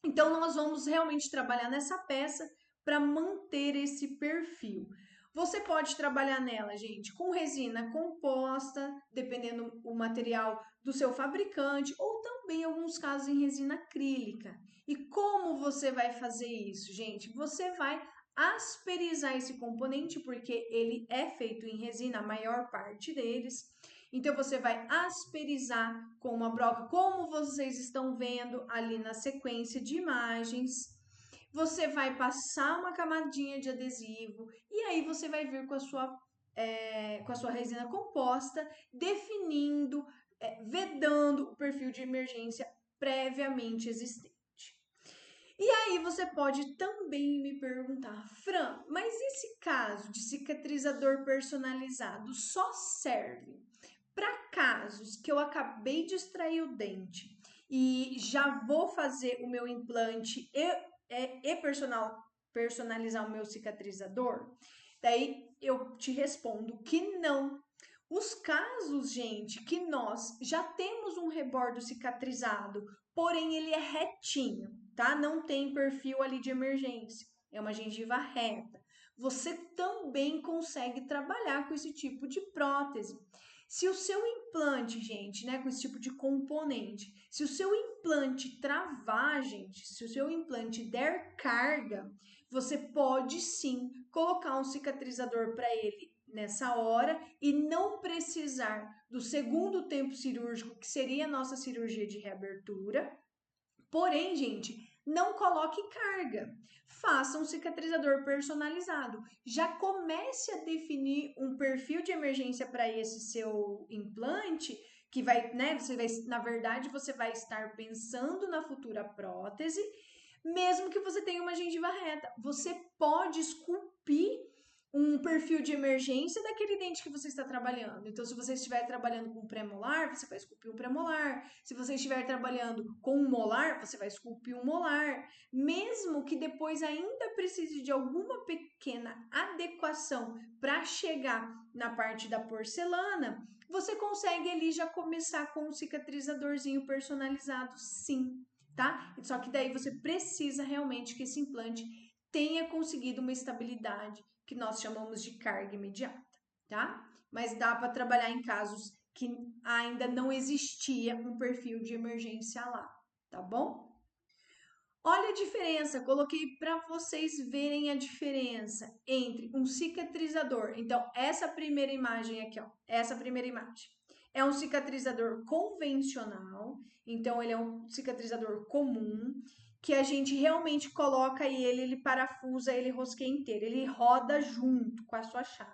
Então, nós vamos realmente trabalhar nessa peça para manter esse perfil. Você pode trabalhar nela, gente, com resina composta, dependendo o material do seu fabricante, ou também, em alguns casos, em resina acrílica. E como você vai fazer isso, gente? Você vai asperizar esse componente, porque ele é feito em resina, a maior parte deles. Então, você vai asperizar com uma broca, como vocês estão vendo ali na sequência de imagens. Você vai passar uma camadinha de adesivo e aí você vai vir com a sua resina composta, definindo, vedando o perfil de emergência previamente existente. E aí você pode também me perguntar, Fran, mas esse caso de cicatrizador personalizado só serve para casos que eu acabei de extrair o dente e já vou fazer o meu implante e personalizar o meu cicatrizador? Daí eu te respondo que não. Os casos, gente, que nós já temos um rebordo cicatrizado, porém ele é retinho, tá? Não tem perfil ali de emergência, é uma gengiva reta. Você também consegue trabalhar com esse tipo de prótese. Se o seu implante, gente, né, com esse tipo de componente, se o seu implante travar, gente, se o seu implante der carga, você pode sim colocar um cicatrizador para ele nessa hora e não precisar do segundo tempo cirúrgico, que seria a nossa cirurgia de reabertura. Porém, gente, não coloque carga. Faça um cicatrizador personalizado. Já comece a definir um perfil de emergência para esse seu implante, que vai, né, na verdade, você vai estar pensando na futura prótese, mesmo que você tenha uma gengiva reta. Você pode esculpir um perfil de emergência daquele dente que você está trabalhando. Então, se você estiver trabalhando com pré-molar, você vai esculpir um pré-molar. Se você estiver trabalhando com um molar, você vai esculpir um molar. Mesmo que depois ainda precise de alguma pequena adequação para chegar na parte da porcelana, você consegue ali já começar com um cicatrizadorzinho personalizado, sim, tá? Só que daí você precisa realmente que esse implante tenha conseguido uma estabilidade que nós chamamos de carga imediata, tá? Mas dá para trabalhar em casos que ainda não existia um perfil de emergência lá, tá bom? Olha a diferença, coloquei para vocês verem a diferença entre um cicatrizador. Então, essa primeira imagem aqui, ó, essa primeira imagem é um cicatrizador convencional, então ele é um cicatrizador comum, que a gente realmente coloca ele parafusa, ele rosqueia inteiro, ele roda junto com a sua chave.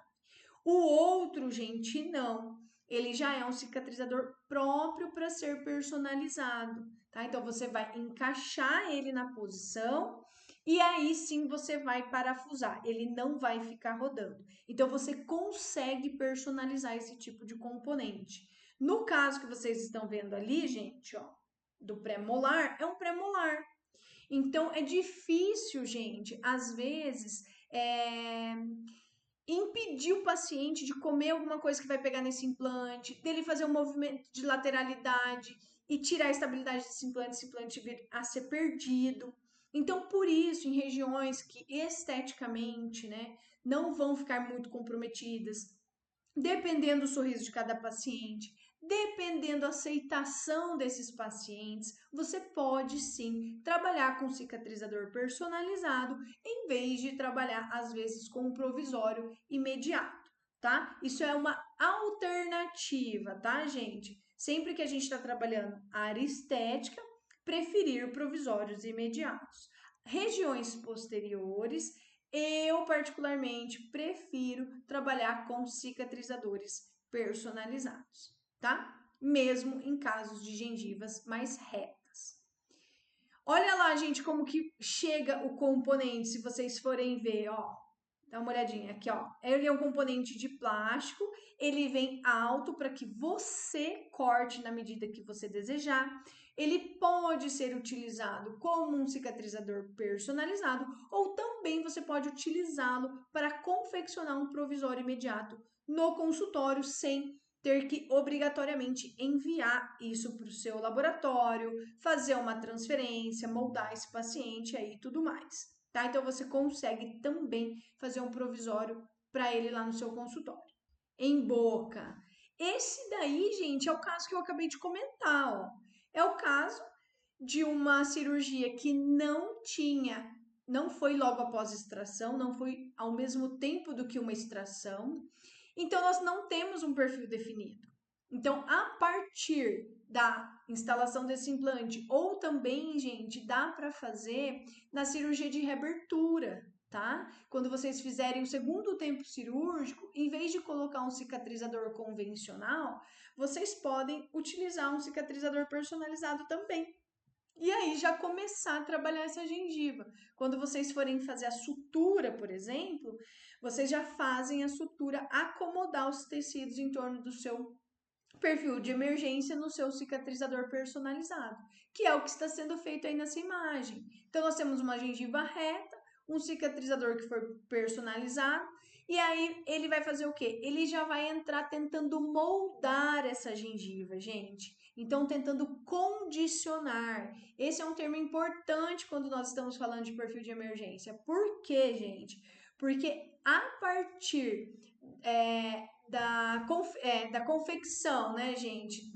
O outro, gente, não. Ele já é um cicatrizador próprio para ser personalizado, tá? Então você vai encaixar ele na posição e aí sim você vai parafusar. Ele não vai ficar rodando. Então você consegue personalizar esse tipo de componente. No caso que vocês estão vendo ali, gente, ó, do pré-molar, é um pré-molar. Então é difícil, gente, às vezes, impedir o paciente de comer alguma coisa que vai pegar nesse implante, dele fazer um movimento de lateralidade e tirar a estabilidade desse implante, esse implante vir a ser perdido. Então, por isso, em regiões que esteticamente, né, não vão ficar muito comprometidas, dependendo do sorriso de cada paciente, dependendo da aceitação desses pacientes, você pode sim trabalhar com cicatrizador personalizado em vez de trabalhar às vezes com um provisório imediato, tá? Isso é uma alternativa, tá, gente? Sempre que a gente está trabalhando a área estética, preferir provisórios imediatos. Regiões posteriores, eu, particularmente, prefiro trabalhar com cicatrizadores personalizados, tá? Mesmo em casos de gengivas mais retas. Olha lá, gente, como que chega o componente, se vocês forem ver, ó. Dá uma olhadinha aqui, ó. Ele é um componente de plástico, ele vem alto para que você corte na medida que você desejar. Ele pode ser utilizado como um cicatrizador personalizado ou também você pode utilizá-lo para confeccionar um provisório imediato no consultório sem ter que obrigatoriamente enviar isso para o seu laboratório, fazer uma transferência, moldar esse paciente aí e tudo mais, tá? Então você consegue também fazer um provisório para ele lá no seu consultório. Em boca. Esse daí, gente, é o caso que eu acabei de comentar, ó. É o caso de uma cirurgia que não foi logo após a extração, não foi ao mesmo tempo do que uma extração. Então, nós não temos um perfil definido. Então, a partir da instalação desse implante, ou também, gente, dá para fazer na cirurgia de reabertura, tá? Quando vocês fizerem o segundo tempo cirúrgico, em vez de colocar um cicatrizador convencional, vocês podem utilizar um cicatrizador personalizado também. E aí já começar a trabalhar essa gengiva. Quando vocês forem fazer a sutura, por exemplo, vocês já fazem a sutura acomodar os tecidos em torno do seu perfil de emergência no seu cicatrizador personalizado, que é o que está sendo feito aí nessa imagem. Então nós temos uma gengiva reta, um cicatrizador que for personalizado, e aí ele vai fazer o quê? Ele já vai entrar tentando moldar essa gengiva, gente. Então, tentando condicionar. Esse é um termo importante quando nós estamos falando de perfil de emergência. Por quê, gente? Porque a partir da confecção, né, gente,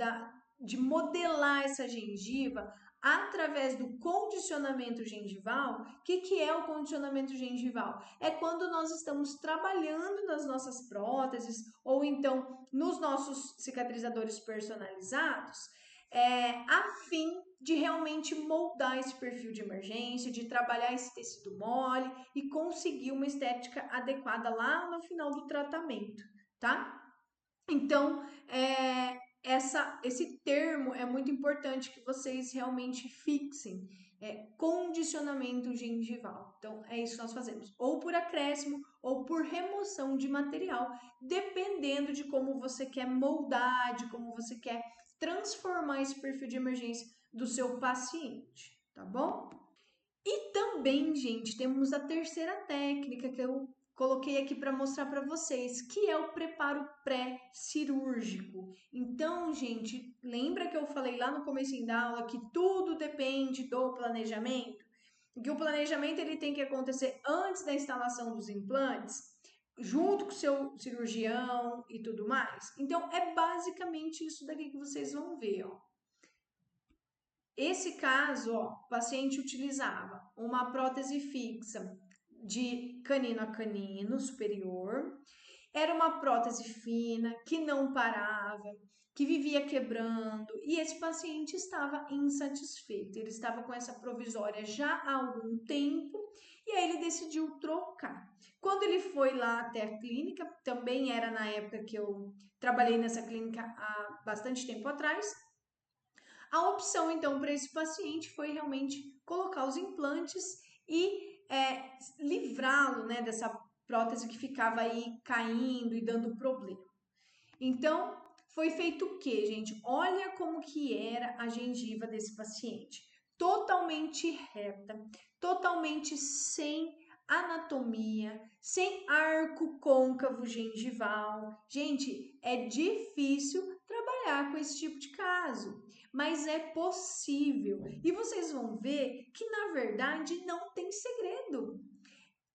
de modelar essa gengiva através do condicionamento gengival. O que é o condicionamento gengival? É quando nós estamos trabalhando nas nossas próteses ou então nos nossos cicatrizadores personalizados, a fim de realmente moldar esse perfil de emergência, de trabalhar esse tecido mole e conseguir uma estética adequada lá no final do tratamento, tá? Então, esse termo é muito importante que vocês realmente fixem. condicionamento gengival. Então, é isso que nós fazemos, ou por acréscimo ou por remoção de material, dependendo de como você quer moldar, de como você quer transformar esse perfil de emergência do seu paciente, tá bom? E também, gente, temos a terceira técnica que eu coloquei aqui para mostrar para vocês, que é o preparo pré-cirúrgico. Então, gente, lembra que eu falei lá no começo da aula que tudo depende do planejamento? Que o planejamento ele tem que acontecer antes da instalação dos implantes, junto com o seu cirurgião e tudo mais. Então, é basicamente isso daqui que vocês vão ver, ó. Esse caso, ó, o paciente utilizava uma prótese fixa de canino a canino superior, era uma prótese fina, que não parava, que vivia quebrando, e esse paciente estava insatisfeito. Ele estava com essa provisória já há algum tempo, e aí ele decidiu trocar. Quando ele foi lá até a clínica, também era na época que eu trabalhei nessa clínica há bastante tempo atrás, a opção, então, para esse paciente foi realmente colocar os implantes e livrá-lo, né, dessa prótese que ficava aí caindo e dando problema. Então, foi feito o quê, gente? Olha como que era a gengiva desse paciente. Totalmente reta, totalmente sem anatomia, sem arco côncavo gengival. Gente, é difícil trabalhar com esse tipo de caso, mas é possível. E vocês vão ver que, na verdade, não tem segredo.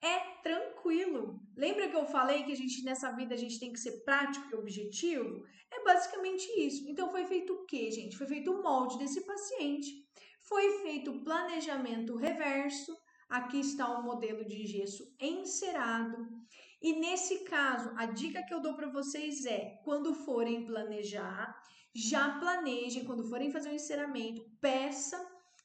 É tranquilo. Lembra que eu falei que nessa vida a gente tem que ser prático e objetivo? É basicamente isso. Então foi feito o quê, gente? Foi feito o molde desse paciente. Foi feito o planejamento reverso. Aqui está o modelo de gesso encerado. E nesse caso, a dica que eu dou para vocês é, quando forem planejar, já planejem, quando forem fazer o enceramento, peça,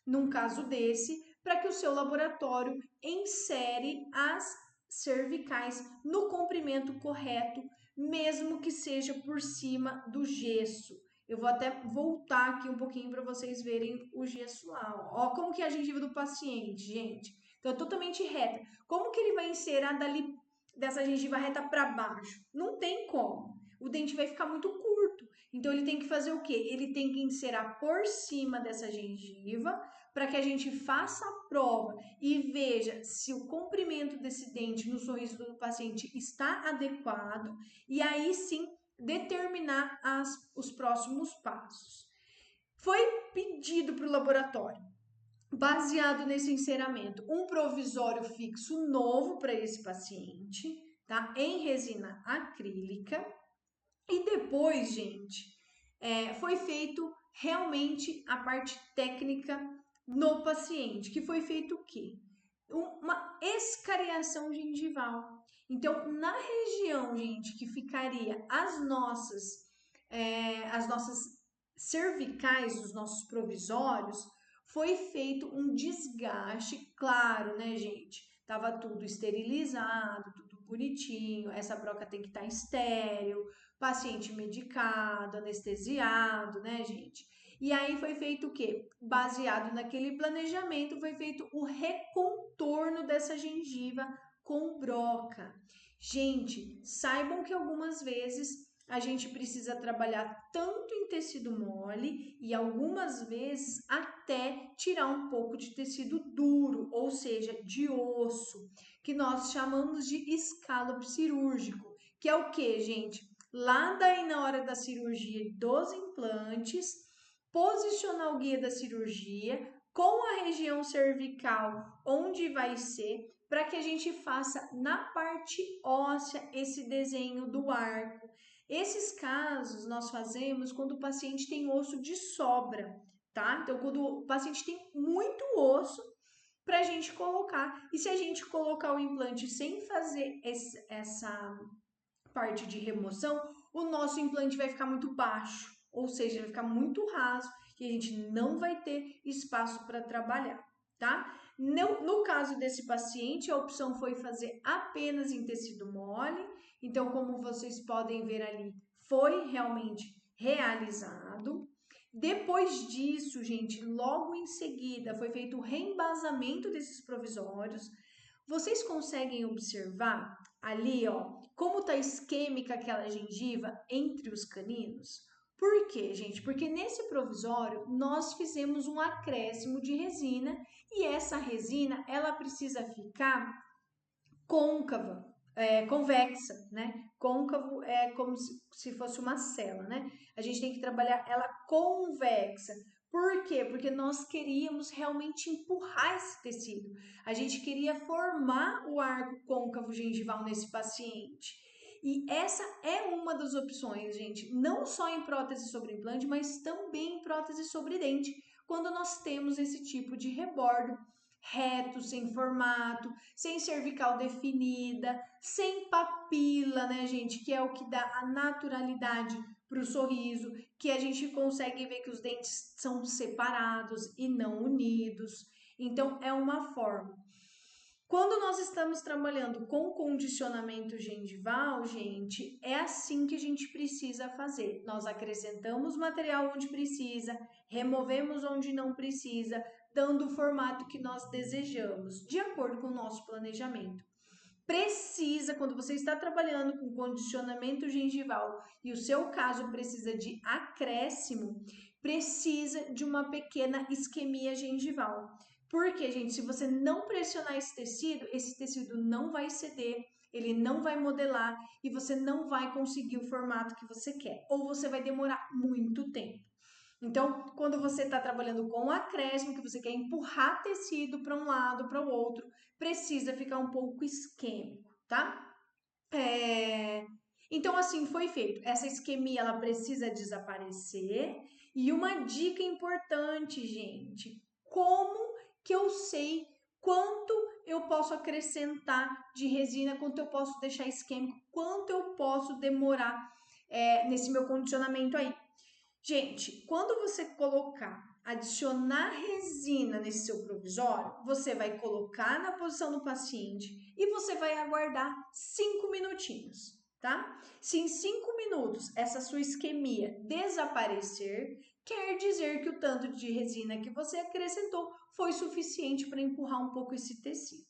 num caso desse, para que o seu laboratório insere as cervicais no comprimento correto, mesmo que seja por cima do gesso. Eu vou até voltar aqui um pouquinho para vocês verem o gesso lá. Ó, como que é a gengiva do paciente, gente. Então, é totalmente reta. Como que ele vai inserar dali dessa gengiva reta para baixo? Não tem como. O dente vai ficar muito curto. Então, ele tem que fazer o quê? Ele tem que inserar por cima dessa gengiva para que a gente faça a prova e veja se o comprimento desse dente no sorriso do paciente está adequado e aí sim determinar os próximos passos. Foi pedido para o laboratório, baseado nesse enceramento, um provisório fixo novo para esse paciente, tá? Em resina acrílica. E depois, gente, foi feito realmente a parte técnica no paciente, que foi feito o quê? Uma escariação gengival. Então, na região, gente, que ficaria as nossas cervicais, os nossos provisórios, foi feito um desgaste, claro, né, gente? Tava tudo esterilizado, tudo bonitinho, essa broca tem que estar estéril, paciente medicado, anestesiado, né, gente? E aí foi feito o quê? Baseado naquele planejamento, foi feito o recontorno dessa gengiva com broca. Gente, saibam que algumas vezes a gente precisa trabalhar tanto em tecido mole e algumas vezes até tirar um pouco de tecido duro, ou seja, de osso, que nós chamamos de escalope cirúrgico, que é o que, gente? Lá daí na hora da cirurgia dos implantes, posicionar o guia da cirurgia com a região cervical onde vai ser, para que a gente faça na parte óssea esse desenho do arco. Esses casos nós fazemos quando o paciente tem osso de sobra, tá? Então, quando o paciente tem muito osso para a gente colocar, e se a gente colocar o implante sem fazer essa parte de remoção, o nosso implante vai ficar muito baixo, ou seja, vai ficar muito raso e a gente não vai ter espaço para trabalhar, tá? No caso desse paciente, a opção foi fazer apenas em tecido mole, então, como vocês podem ver ali, foi realmente realizado. Depois disso, gente, logo em seguida foi feito o reembasamento desses provisórios. Vocês conseguem observar ali, ó, como tá isquêmica aquela gengiva entre os caninos? Por quê, gente? Porque nesse provisório nós fizemos um acréscimo de resina e essa resina ela precisa ficar côncava, convexa, né? Côncavo é como se fosse uma cela, né? A gente tem que trabalhar ela convexa. Por quê? Porque nós queríamos realmente empurrar esse tecido. A gente queria formar o arco côncavo gengival nesse paciente. E essa é uma das opções, gente, não só em prótese sobre implante, mas também em prótese sobre dente, quando nós temos esse tipo de rebordo reto, sem formato, sem cervical definida, sem papila, né, gente? Que é o que dá a naturalidade para o sorriso, que a gente consegue ver que os dentes são separados e não unidos. Então, é uma forma. Quando nós estamos trabalhando com condicionamento gengival, gente, é assim que a gente precisa fazer. Nós acrescentamos material onde precisa, removemos onde não precisa, dando o formato que nós desejamos, de acordo com o nosso planejamento. Precisa, quando você está trabalhando com condicionamento gengival e o seu caso precisa de acréscimo, precisa de uma pequena isquemia gengival. Porque, gente, se você não pressionar esse tecido não vai ceder, ele não vai modelar e você não vai conseguir o formato que você quer, ou você vai demorar muito tempo. Então, quando você está trabalhando com acréscimo, que você quer empurrar tecido para um lado, para o outro, precisa ficar um pouco isquêmico, tá? Então, assim foi feito. Essa isquemia, ela precisa desaparecer. E uma dica importante, gente, como que eu sei quanto eu posso acrescentar de resina, quanto eu posso deixar isquêmico, quanto eu posso demorar nesse meu condicionamento aí? Gente, quando você adicionar resina nesse seu provisório, você vai colocar na posição do paciente e você vai aguardar 5 minutinhos, tá? Se em 5 minutos essa sua isquemia desaparecer, quer dizer que o tanto de resina que você acrescentou foi suficiente para empurrar um pouco esse tecido.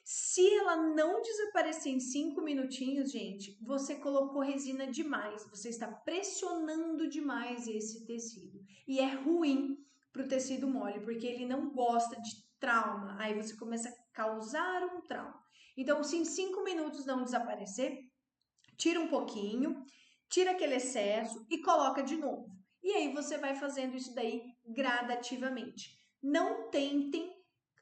Se ela não desaparecer em 5 minutinhos, gente, você colocou resina demais, você está pressionando demais esse tecido. E é ruim para o tecido mole, porque ele não gosta de trauma. Aí você começa a causar um trauma. Então, se em 5 minutos não desaparecer, tira um pouquinho, tira aquele excesso e coloca de novo. E aí você vai fazendo isso daí gradativamente. Não tentem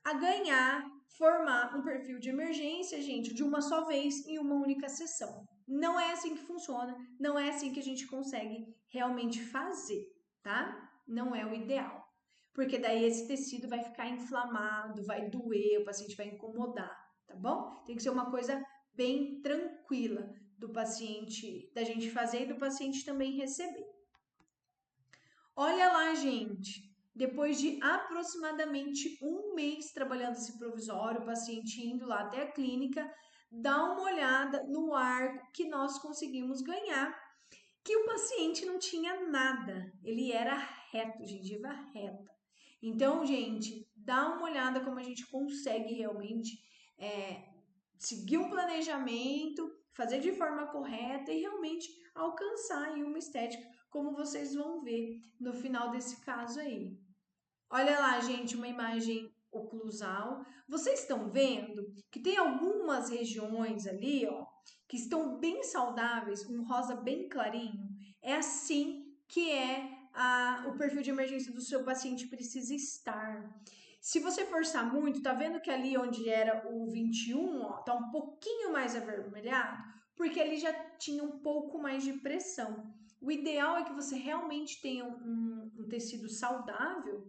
a ganhar, formar um perfil de emergência, gente, de uma só vez em uma única sessão. Não é assim que funciona, não é assim que a gente consegue realmente fazer, tá? Não é o ideal. Porque daí esse tecido vai ficar inflamado, vai doer, o paciente vai incomodar, tá bom? Tem que ser uma coisa bem tranquila do paciente, da gente fazer e do paciente também receber. Olha lá, gente. Depois de aproximadamente um mês trabalhando esse provisório, o paciente indo lá até a clínica, dá uma olhada no arco que nós conseguimos ganhar, que o paciente não tinha nada, ele era reto, gengiva reta. Então, gente, dá uma olhada como a gente consegue realmente seguir um planejamento, fazer de forma correta e realmente alcançar aí uma estética, como vocês vão ver no final desse caso aí. Olha lá, gente, uma imagem oclusal. Vocês estão vendo que tem algumas regiões ali, ó, que estão bem saudáveis, um rosa bem clarinho. É assim que o perfil de emergência do seu paciente precisa estar. Se você forçar muito, tá vendo que ali onde era o 21, ó, tá um pouquinho mais avermelhado, porque ali já tinha um pouco mais de pressão. O ideal é que você realmente tenha um tecido saudável,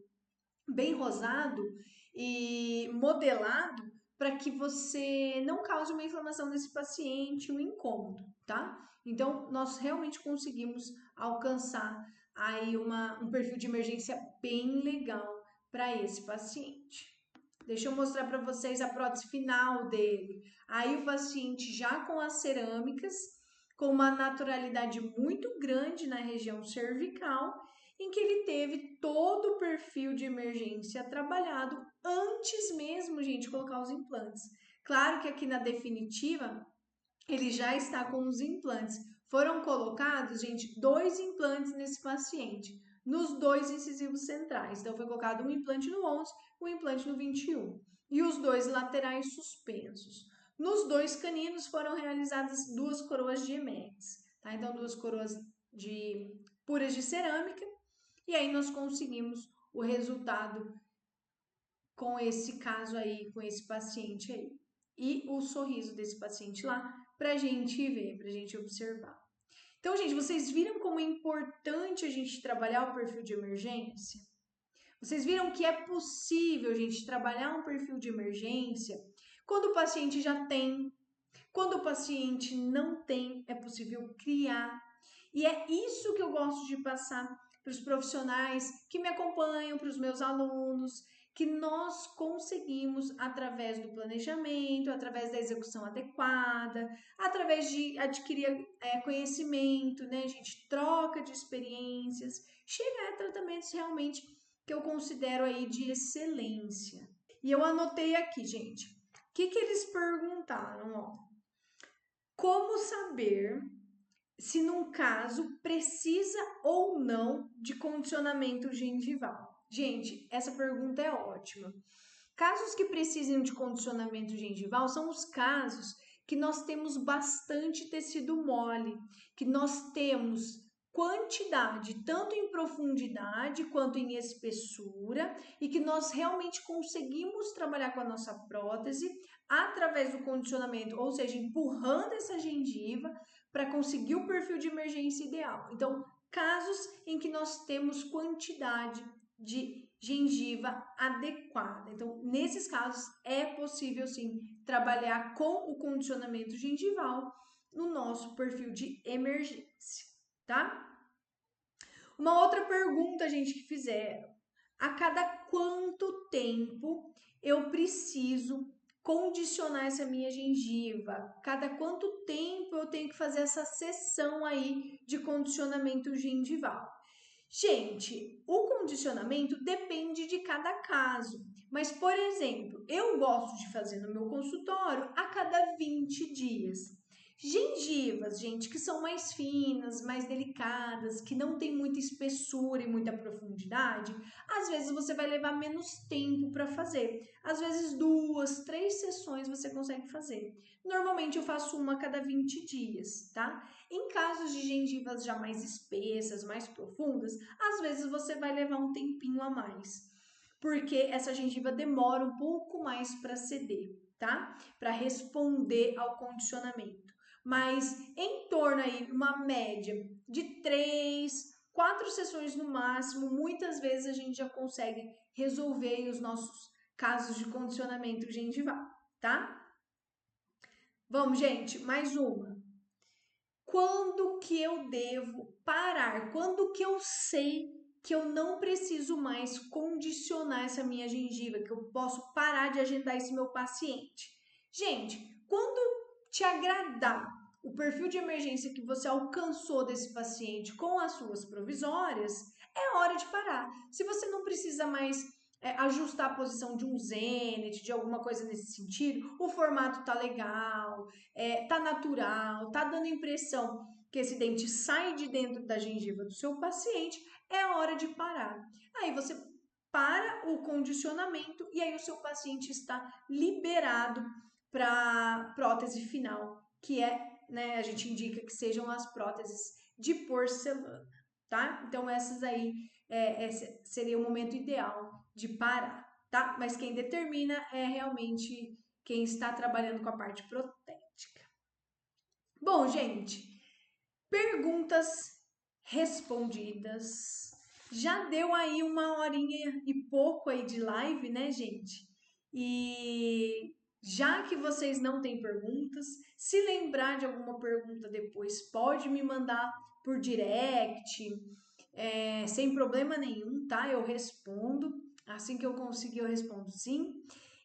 bem rosado e modelado, para que você não cause uma inflamação nesse paciente, um incômodo, tá? Então, nós realmente conseguimos alcançar aí um perfil de emergência bem legal para esse paciente. Deixa eu mostrar para vocês a prótese final dele. Aí o paciente já com as cerâmicas, com uma naturalidade muito grande na região cervical em que ele teve todo o perfil de emergência trabalhado antes mesmo, gente, de colocar os implantes. Claro que aqui na definitiva ele já está com os implantes. Foram colocados, gente, 2 implantes nesse paciente, nos 2 incisivos centrais. Então, foi colocado um implante no 11, um implante no 21. E os 2 laterais suspensos. Nos 2 caninos foram realizadas 2 coroas de emex, tá? Então, 2 coroas puras de cerâmica. E aí, nós conseguimos o resultado com esse caso aí, com esse paciente aí. E o sorriso desse paciente lá, pra gente ver, pra gente observar. Então, gente, vocês viram como é importante a gente trabalhar o perfil de emergência? Vocês viram que é possível, gente, trabalhar um perfil de emergência quando o paciente já tem, quando o paciente não tem, é possível criar. E é isso que eu gosto de passar para os profissionais que me acompanham, para os meus alunos, que nós conseguimos, através do planejamento, através da execução adequada, através de adquirir conhecimento, né, gente, troca de experiências, chegar a tratamentos realmente que eu considero aí de excelência. E eu anotei aqui, gente, o que eles perguntaram, ó. Como saber se num caso precisa ou não de condicionamento gengival? Gente, essa pergunta é ótima. Casos que precisam de condicionamento gengival são os casos que nós temos bastante tecido mole, que nós temos quantidade, tanto em profundidade quanto em espessura, e que nós realmente conseguimos trabalhar com a nossa prótese através do condicionamento, ou seja, empurrando essa gengiva para conseguir o perfil de emergência ideal. Então, casos em que nós temos quantidade de gengiva adequada. Então, nesses casos, é possível sim trabalhar com o condicionamento gengival no nosso perfil de emergência, tá? Uma outra pergunta, gente, que fizeram: a cada quanto tempo eu preciso condicionar essa minha gengiva? Cada quanto tempo eu tenho que fazer essa sessão aí de condicionamento gengival? Gente, o condicionamento depende de cada caso. Mas, por exemplo, eu gosto de fazer no meu consultório a cada 20 dias. Gengivas, gente, que são mais finas, mais delicadas, que não tem muita espessura e muita profundidade, às vezes você vai levar menos tempo para fazer. Às vezes 2, 3 sessões você consegue fazer. Normalmente eu faço uma a cada 20 dias, tá? Em casos de gengivas já mais espessas, mais profundas, às vezes você vai levar um tempinho a mais, porque essa gengiva demora um pouco mais para ceder, tá? Para responder ao condicionamento. Mas em torno aí, uma média de 3, 4 sessões no máximo, muitas vezes a gente já consegue resolver os nossos casos de condicionamento gengival, tá? Vamos, gente, mais uma. Quando que eu devo parar? Quando que eu sei que eu não preciso mais condicionar essa minha gengiva, que eu posso parar de agendar esse meu paciente? Gente, quando te agradar o perfil de emergência que você alcançou desse paciente com as suas provisórias, é hora de parar. Se você não precisa mais ajustar a posição de um Zenit, de alguma coisa nesse sentido, o formato tá legal, tá natural, tá dando impressão que esse dente sai de dentro da gengiva do seu paciente, é hora de parar. Aí você para o condicionamento e aí o seu paciente está liberado para prótese final, que né, a gente indica que sejam as próteses de porcelana, tá? Então essas aí seria o momento ideal de parar, tá? Mas quem determina é realmente quem está trabalhando com a parte protética. Bom, gente, perguntas respondidas. Já deu aí 1h e pouco aí de live, né, gente? E já que vocês não têm perguntas, se lembrar de alguma pergunta depois, pode me mandar por direct, sem problema nenhum, tá? Eu respondo. Assim que eu conseguir, eu respondo sim.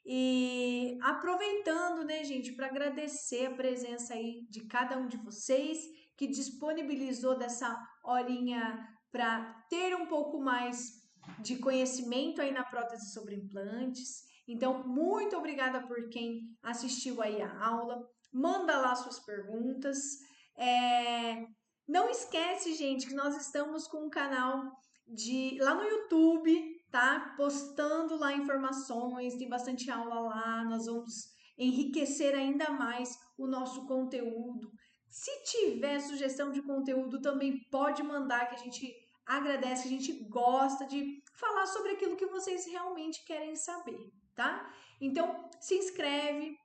E aproveitando, né, gente, para agradecer a presença aí de cada um de vocês que disponibilizou dessa horinha para ter um pouco mais de conhecimento aí na prótese sobre implantes. Então, muito obrigada por quem assistiu aí a aula. Manda lá suas perguntas. Não esquece, gente, que nós estamos com um canal lá no YouTube, tá? Postando lá informações, tem bastante aula lá. Nós vamos enriquecer ainda mais o nosso conteúdo. Se tiver sugestão de conteúdo, também pode mandar, que a gente agradece, que a gente gosta de falar sobre aquilo que vocês realmente querem saber, tá? Então, se inscreve,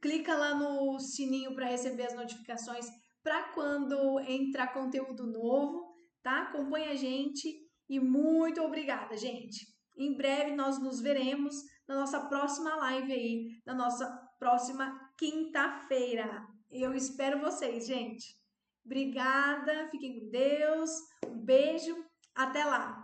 clica lá no sininho para receber as notificações para quando entrar conteúdo novo, tá? Acompanha a gente e muito obrigada, gente. Em breve nós nos veremos na nossa próxima live aí, na nossa próxima quinta-feira. Eu espero vocês, gente. Obrigada, fiquem com Deus, um beijo, até lá!